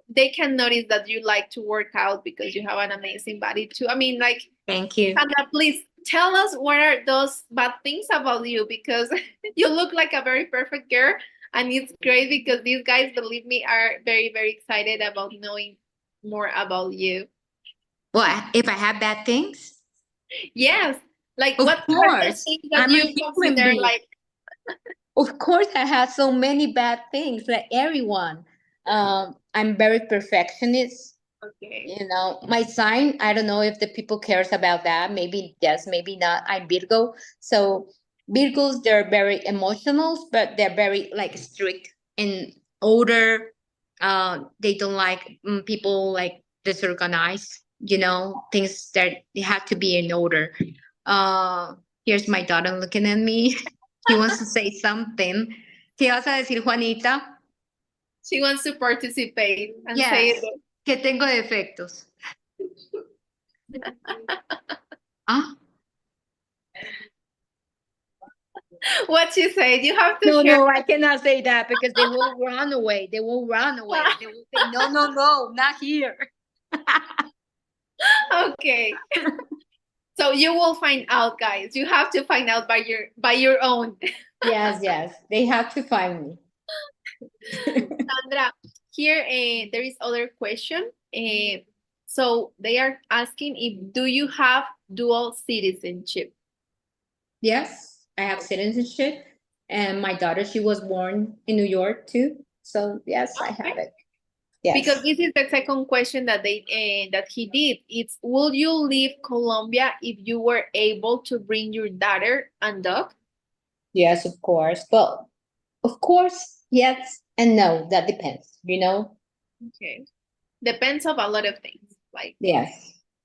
Speaker 1: they can notice that you like to work out because you have an amazing body too. I mean, like,
Speaker 2: Thank you.
Speaker 1: Sandra, please tell us what are those bad things about you, because you look like a very perfect girl, and it's great because these guys, believe me, are very, very excited about knowing more about you.
Speaker 2: Well, if I have bad things,
Speaker 1: Yes, like
Speaker 2: of
Speaker 1: what are those
Speaker 2: course,
Speaker 1: things that
Speaker 2: I'm a
Speaker 1: you
Speaker 2: human
Speaker 1: consider
Speaker 2: being.
Speaker 1: like,
Speaker 2: Of course, I have so many bad things, like everyone. I'm very perfectionist.
Speaker 1: okay,
Speaker 2: My sign, I don't know if the people cares about that. Maybe yes, maybe not. I'm Virgo. So Virgos, they're very emotional, but they're very like strict and older. They don't like people like disorganized, things that they have to be in order. Uh, Here's my daughter looking at me. She wants to say something. ¿Qué vas a decir, Juanita?
Speaker 1: she wants to participate and say
Speaker 2: Yes,
Speaker 1: it.
Speaker 2: que tengo defectos. Ah,
Speaker 1: What she said, you have to
Speaker 2: No,
Speaker 1: share.
Speaker 2: no, I cannot say that because they will run away. They will run away. They will say, no, no, no, not here.
Speaker 1: Okay. So you will find out, guys. You have to find out by your own.
Speaker 2: Yes, yes. They have to find me.
Speaker 1: Sandra, here there is other question. So they are asking if do you have dual citizenship?
Speaker 2: Yes, I have citizenship. And my daughter, she was born in New York too. So yes, I have
Speaker 1: Okay.
Speaker 2: it.
Speaker 1: Because
Speaker 2: Yes.
Speaker 1: this is the second question that that he did. It's would you leave Colombia if you were able to bring your daughter and dog?
Speaker 2: Yes, of course. But of course, yes and no. That depends, you know?
Speaker 1: Okay. Depends of a lot of things. Like
Speaker 2: Yes.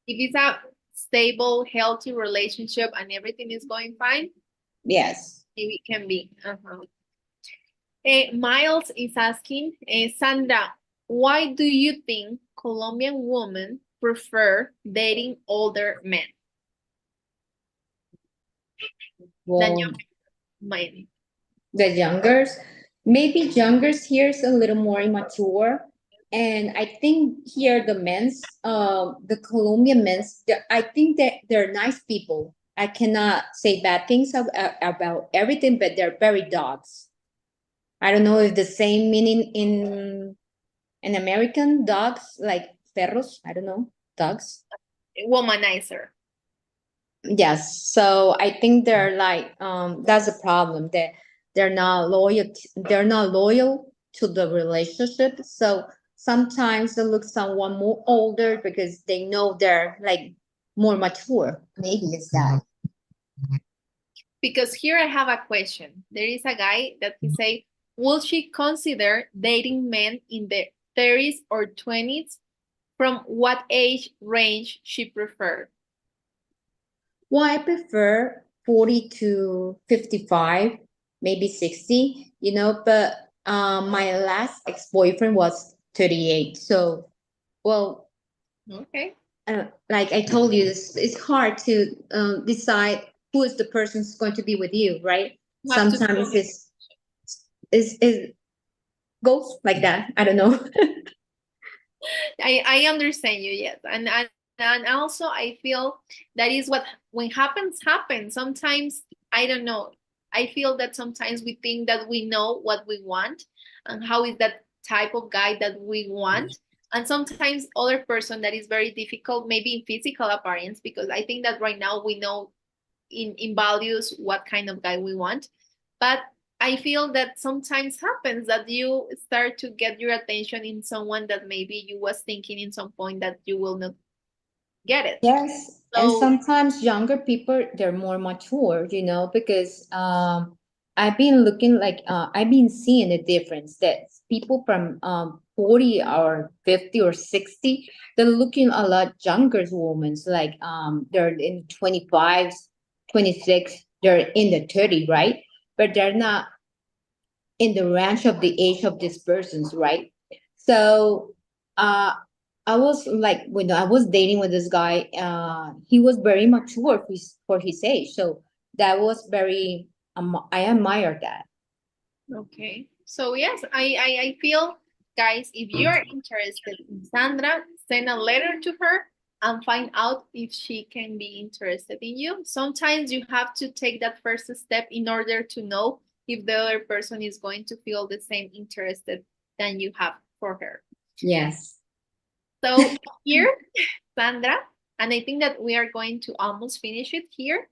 Speaker 1: if it's a stable, healthy relationship and everything is going fine,
Speaker 2: Yes.
Speaker 1: maybe it can be. Uh-huh. Miles is asking, Sandra, why do you think Colombian women prefer dating older men than
Speaker 2: Well,
Speaker 1: young men?
Speaker 2: the youngers, maybe youngers here is a little more immature. And I think here the men's, the Colombian men's, I think that they're nice people. I cannot say bad things about everything, but they're very dogs. I don't know if the same meaning in American dogs, like perros. I don't know, dogs.
Speaker 1: Womanizer.
Speaker 2: Yes. So I think they're like that's a problem that they're not loyal to the relationship. So sometimes they look someone more older because they know they're like more mature. Maybe it's that.
Speaker 1: Because here I have a question. There is a guy that he say, will she consider dating men in the 30s or 20s? From what age range she prefer?
Speaker 2: Well, I prefer 40 to 55, maybe 60, you know, but my last ex-boyfriend was 38. So, well,
Speaker 1: Okay.
Speaker 2: like I told you, it's hard to decide who is the person who's going to be with you, right?
Speaker 1: You have to
Speaker 2: Sometimes it goes like that. I don't know.
Speaker 1: I understand you, yes. And also I feel that is what when happens. Sometimes I don't know. I feel that sometimes we think that we know what we want and how is that type of guy that we want. And sometimes other person that is very difficult, maybe in physical appearance, because I think that right now we know in values what kind of guy we want. But I feel that sometimes happens that you start to get your attention in someone that maybe you was thinking in some point that you will not get it.
Speaker 2: Yes, and
Speaker 1: So
Speaker 2: sometimes younger people they're more mature, you know, because I've been looking like I've been seeing the difference that people from 40 or 50 or 60 they're looking a lot younger women like they're in 25, 26, they're in the 30, right? But they're not in the range of the age of these persons, right? So uh I was like when I was dating with this guy, he was very mature for his age. So that was very I admire that.
Speaker 1: okay. So yes, I feel guys, if you're interested in Sandra, send a letter to her and find out if she can be interested in you. Sometimes you have to take that first step in order to know if the other person is going to feel the same interested than you have for her.
Speaker 2: Yes.
Speaker 1: So here, Sandra, and I think that we are going to almost finish it here.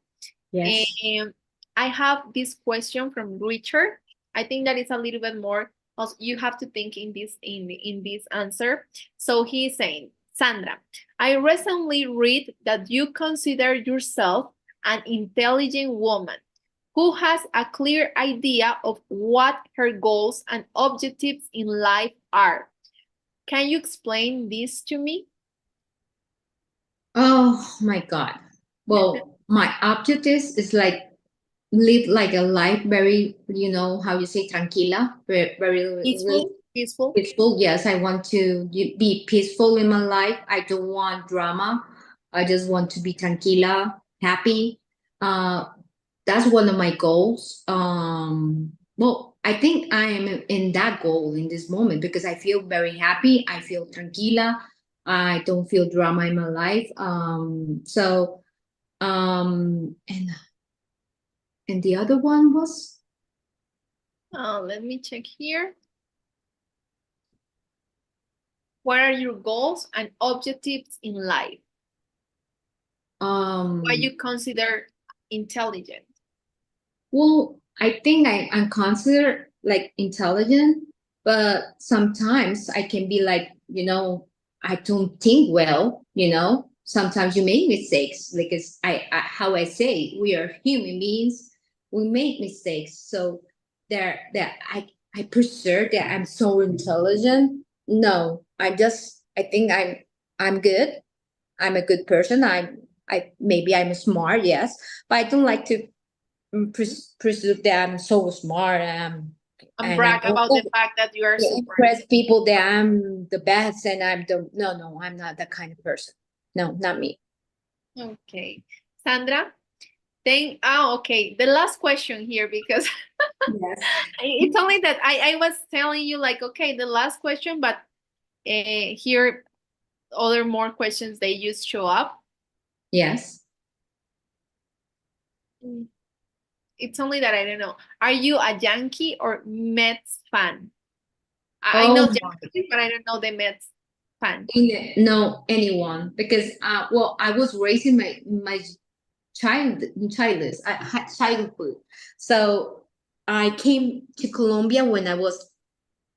Speaker 2: Yes.
Speaker 1: And I have this question from Richard. I think that is a little bit more. Also, you have to think in this answer. So he's saying, Sandra, I recently read that you consider yourself an intelligent woman who has a clear idea of what her goals and objectives in life are. Can you explain this to me?
Speaker 2: Oh my God. Well, my objective is like live like a life very, you know, how you say tranquila, very
Speaker 1: Peaceful, peaceful.
Speaker 2: peaceful. Yes, I want to be peaceful in my life. I don't want drama. I just want to be tranquila, happy. Uh, that's one of my goals. Well, I think I am in that goal in this moment because I feel very happy. I feel tranquila. I don't feel drama in my life. And the other one was
Speaker 1: Let me check here. What are your goals and objectives in life? What you consider intelligent?
Speaker 2: well, I think I'm considered like intelligent, but sometimes I can be like, I don't think well, Sometimes you make mistakes because how I say we are human beings, we make mistakes. So I preserve that I'm so intelligent. No, I think I'm good. I'm a good person. I maybe I'm smart, yes, but I don't like to presume that I'm so smart,
Speaker 1: And
Speaker 2: and I
Speaker 1: brag about the fact that you are super.
Speaker 2: impress people that I'm the best and I'm the no, I'm not that kind of person. No, not me.
Speaker 1: Okay. Sandra, okay. The last question here, because
Speaker 2: Yes.
Speaker 1: it's only that I was telling you like, okay, the last question, but here other more questions, they just show up.
Speaker 2: Yes.
Speaker 1: It's only that I don't know. Are you a Yankee or Mets fan? I know
Speaker 2: Oh,
Speaker 1: Yankees, but I don't know the Mets fan.
Speaker 2: no, anyone because well, I was raising my childhood, so I came to Colombia when I was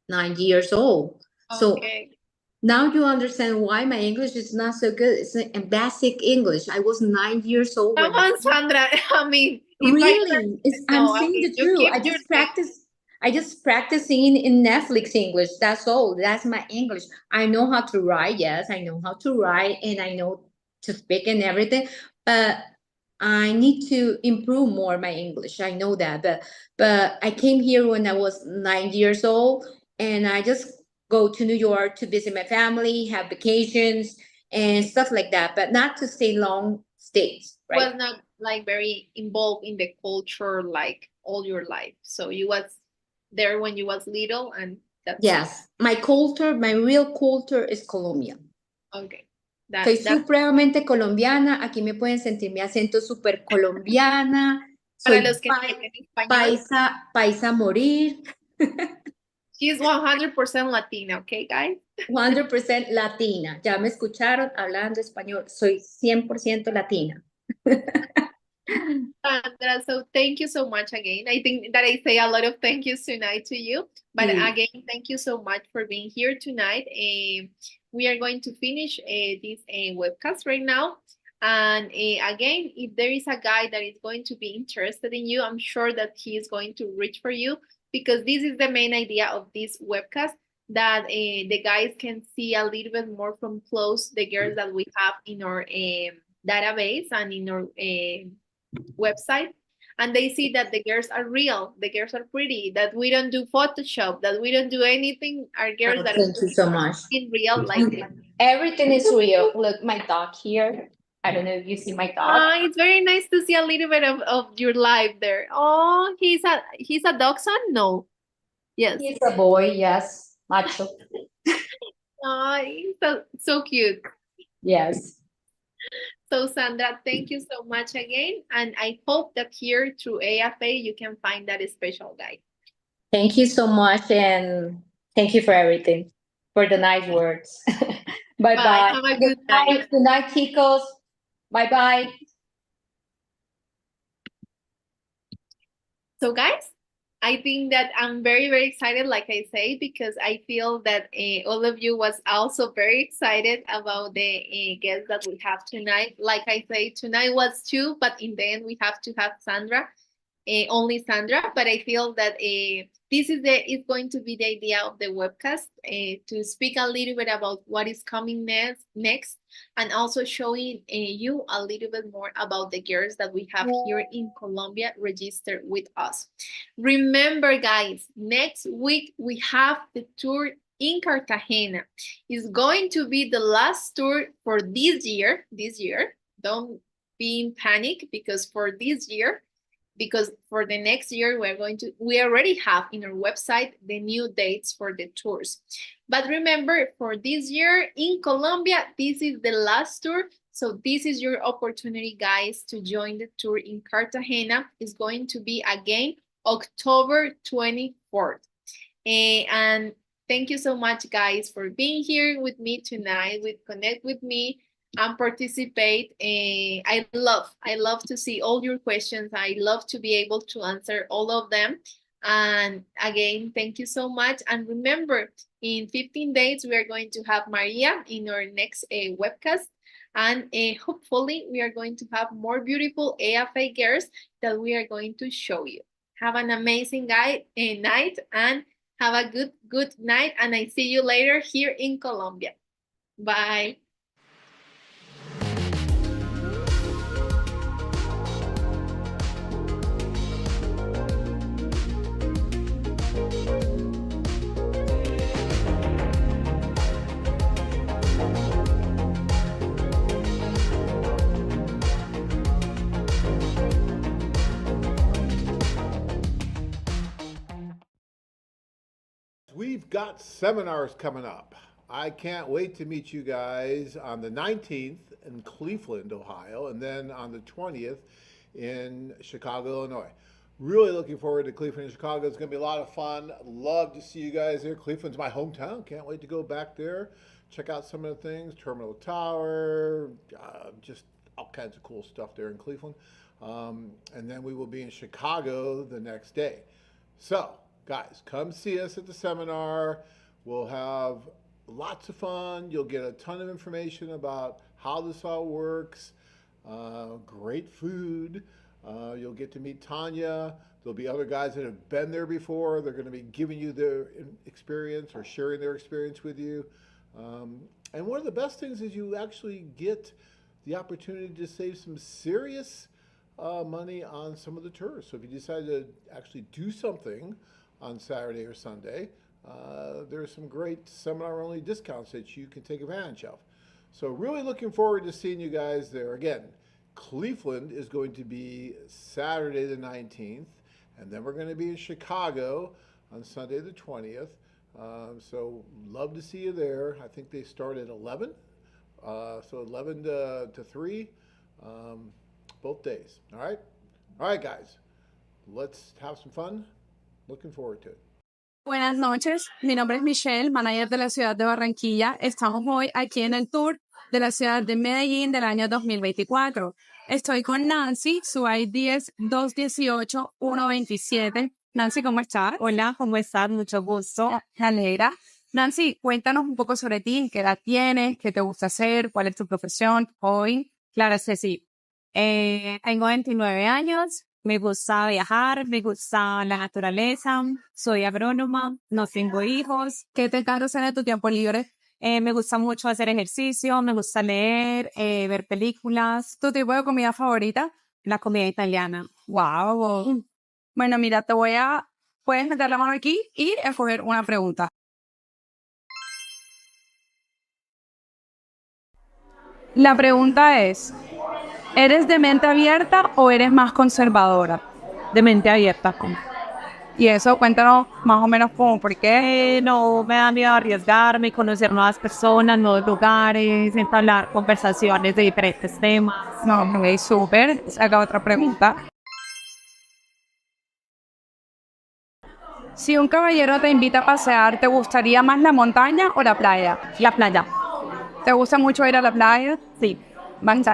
Speaker 2: 9 years old. So
Speaker 1: Okay.
Speaker 2: now you understand why my English is not so good. It's a basic English. I was 9 years old
Speaker 1: Come
Speaker 2: when I
Speaker 1: on, Sandra. I mean, if I
Speaker 2: really. I'm
Speaker 1: no, I
Speaker 2: saying
Speaker 1: mean,
Speaker 2: the
Speaker 1: you
Speaker 2: truth.
Speaker 1: keep your name.
Speaker 2: I just practicing in Netflix English. That's all. That's my English. I know how to write. Yes, I know how to write, and I know to speak and everything. But I need to improve more my English. I know that, but I came here when I was 9 years old, and I just go to New York to visit my family, have vacations and stuff like that, but not to stay long stays, right?
Speaker 1: Was not like very involved in the culture like all your life. So you was there when you was little, and that's it.
Speaker 2: Yes, my culture, my real culture is Colombian.
Speaker 1: Okay.
Speaker 2: Soy
Speaker 1: That
Speaker 2: supremamente colombiana. Aquí me pueden sentir mi acento súper colombiana.
Speaker 1: para
Speaker 2: Soy
Speaker 1: los que entienden español,
Speaker 2: paisa a morir.
Speaker 1: she's 100% Latina, okay, guys?
Speaker 2: 100% latina. Ya me escucharon hablando español. Soy 100% latina.
Speaker 1: Sandra, so thank you so much again. I think that I say a lot of thank yous tonight to you. But
Speaker 2: Sí.
Speaker 1: again, thank you so much for being here tonight. We are going to finish this webcast right now. And again, if there is a guy that is going to be interested in you, I'm sure that he is going to reach for you, because this is the main idea of this webcast, that the guys can see a little bit more from close the girls that we have in our database and in our website, and they see that the girls are real, the girls are pretty, that we don't do Photoshop, that we don't do anything, are girls that
Speaker 2: Thank you so much.
Speaker 1: in real, like
Speaker 2: Everything is real. Look, my dog here. I don't know if you see my dog.
Speaker 1: it's very nice to see a little bit of your life there. Oh, he's a dachshund? No. Yes.
Speaker 2: He's a boy, yes. Macho.
Speaker 1: Oh, he's so cute.
Speaker 2: Yes.
Speaker 1: So Sandra, thank you so much again, and I hope that here through AFA you can find that special guy.
Speaker 2: Thank you so much, and thank you for everything, for the nice words. Bye
Speaker 1: Bye.
Speaker 2: bye.
Speaker 1: Have a good night.
Speaker 2: Good night, chicos. Bye bye.
Speaker 1: So guys, I think that I'm very, very excited, like I say, because I feel that all of you was also very excited about the guests that we have tonight. Like I say, tonight was two, but in the end we have to have Sandra, only Sandra. But I feel that this is going to be the idea of the webcast, to speak a little bit about what is coming next, and also showing you a little bit more about the girls that we have here in Colombia registered with us. Remember, guys, next week we have the tour in Cartagena. It's going to be the last tour for this year. Don't be in panic, because for this year because for the next year we already have in our website the new dates for the tours. But remember, for this year in Colombia, this is the last tour. So this is your opportunity, guys, to join the tour in Cartagena. It's going to be again October 24th. And thank you so much, guys, for being here with me tonight, with Connect with me and participate. I love to see all your questions. I love to be able to answer all of them. And again, thank you so much. And remember, in 15 days, we are going to have Maria in our next webcast. And hopefully, we are going to have more beautiful AFA girls that we are going to show you. Have an amazing night and have a good night. And I see you later here in Colombia. Bye.
Speaker 3: We've got seminars coming up. I can't wait to meet you guys on the 19th in Cleveland, Ohio, and then on the 20th in Chicago, Illinois. Really looking forward to Cleveland and Chicago. It's going to be a lot of fun. Love to see you guys there. Cleveland's my hometown. Can't wait to go back there. Check out some of the things, Terminal Tower, just all kinds of cool stuff there in Cleveland. And then we will be in Chicago the next day. So, guys, come see us at the seminar. We'll have lots of fun. You'll get a ton of information about how this all works. Great food. You'll get to meet Tanya. There'll be other guys that have been there before. They're going to be giving you their experience or sharing their experience with you. And one of the best things is you actually get the opportunity to save some serious money on some of the tours. So if you decide to actually do something on Saturday or Sunday, there's some great seminar-only discounts that you can take advantage of. So really looking forward to seeing you guys there. Again, Cleveland is going to be Saturday the 19th, and then we're going to be in Chicago on Sunday the 20th. So love to see you there. I think they start at 11, so 11 to 3, both days. All right, guys, let's have some fun. Looking forward to it.
Speaker 4: Buenas noches, mi nombre es Michelle, manager de la ciudad de Barranquilla. Estamos hoy aquí en el tour de la ciudad de Medellín del año 2024. Estoy con Nancy, su ID es 218-127. Nancy, ¿cómo estás?
Speaker 5: Hola, ¿cómo estás? Mucho gusto.
Speaker 4: Me alegra. Nancy, cuéntanos un poco sobre ti, qué edad tienes, qué te gusta hacer, cuál es tu profesión hoy.
Speaker 5: Claro que sí. Tengo 29 años, me gusta viajar, me gusta la naturaleza, soy agrónoma, no tengo hijos.
Speaker 4: ¿Qué te encanta hacer en tu tiempo libre?
Speaker 5: Me gusta mucho hacer ejercicio, me gusta leer, ver películas.
Speaker 4: ¿Tu tipo de comida favorita?
Speaker 5: La comida italiana.
Speaker 4: Wow. Bueno, mira, puedes meter la mano aquí y escoger una pregunta. La pregunta es, ¿eres de mente abierta o eres más conservadora?
Speaker 5: De mente abierta.
Speaker 4: Y eso, cuéntanos más o menos cómo, por qué.
Speaker 5: No me da miedo arriesgarme, conocer nuevas personas, nuevos lugares, entablar conversaciones de diferentes temas.
Speaker 4: No, ok, súper. Acá otra pregunta. Si un caballero te invita a pasear, ¿te gustaría más la montaña o la playa?
Speaker 5: La playa.
Speaker 4: ¿Te gusta mucho ir a la playa?
Speaker 5: Sí.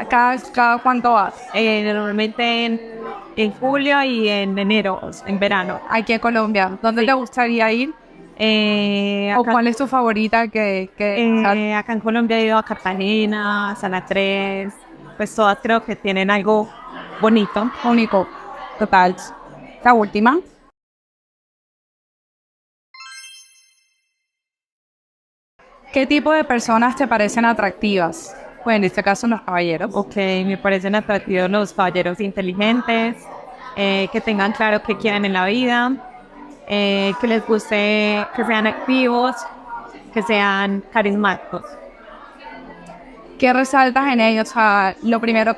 Speaker 4: ¿Cada cuánto vas?
Speaker 5: Normalmente en julio y en enero, en verano.
Speaker 4: Aquí en Colombia. ¿Dónde te gustaría ir? ¿O cuál es tu favorita?
Speaker 5: Acá en Colombia he ido a Cartagena, San Andrés. Pues todas creo que tienen algo bonito.
Speaker 4: Único. Total. La última. ¿Qué tipo de personas te parecen atractivas? Pues en este caso los caballeros.
Speaker 5: Ok, me parecen atractivos los caballeros inteligentes, que tengan claro qué quieren en la vida, que les guste, que sean activos, que sean carismáticos.
Speaker 4: ¿Qué resaltas en ellos? O sea, en lo primero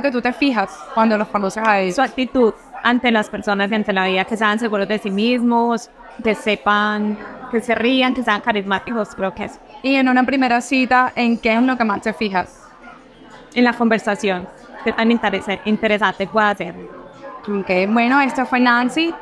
Speaker 4: que tú te fijas cuando los conoces a ellos.
Speaker 5: Su actitud ante las personas y ante la vida, que sean seguros de sí mismos, que sepan, que se rían, que sean carismáticos, creo que es.
Speaker 4: Y en una primera cita, ¿en qué es lo que más te fijas?
Speaker 5: En la conversación, que tan interesante pueda ser.
Speaker 4: Ok, bueno, esta fue Nancy.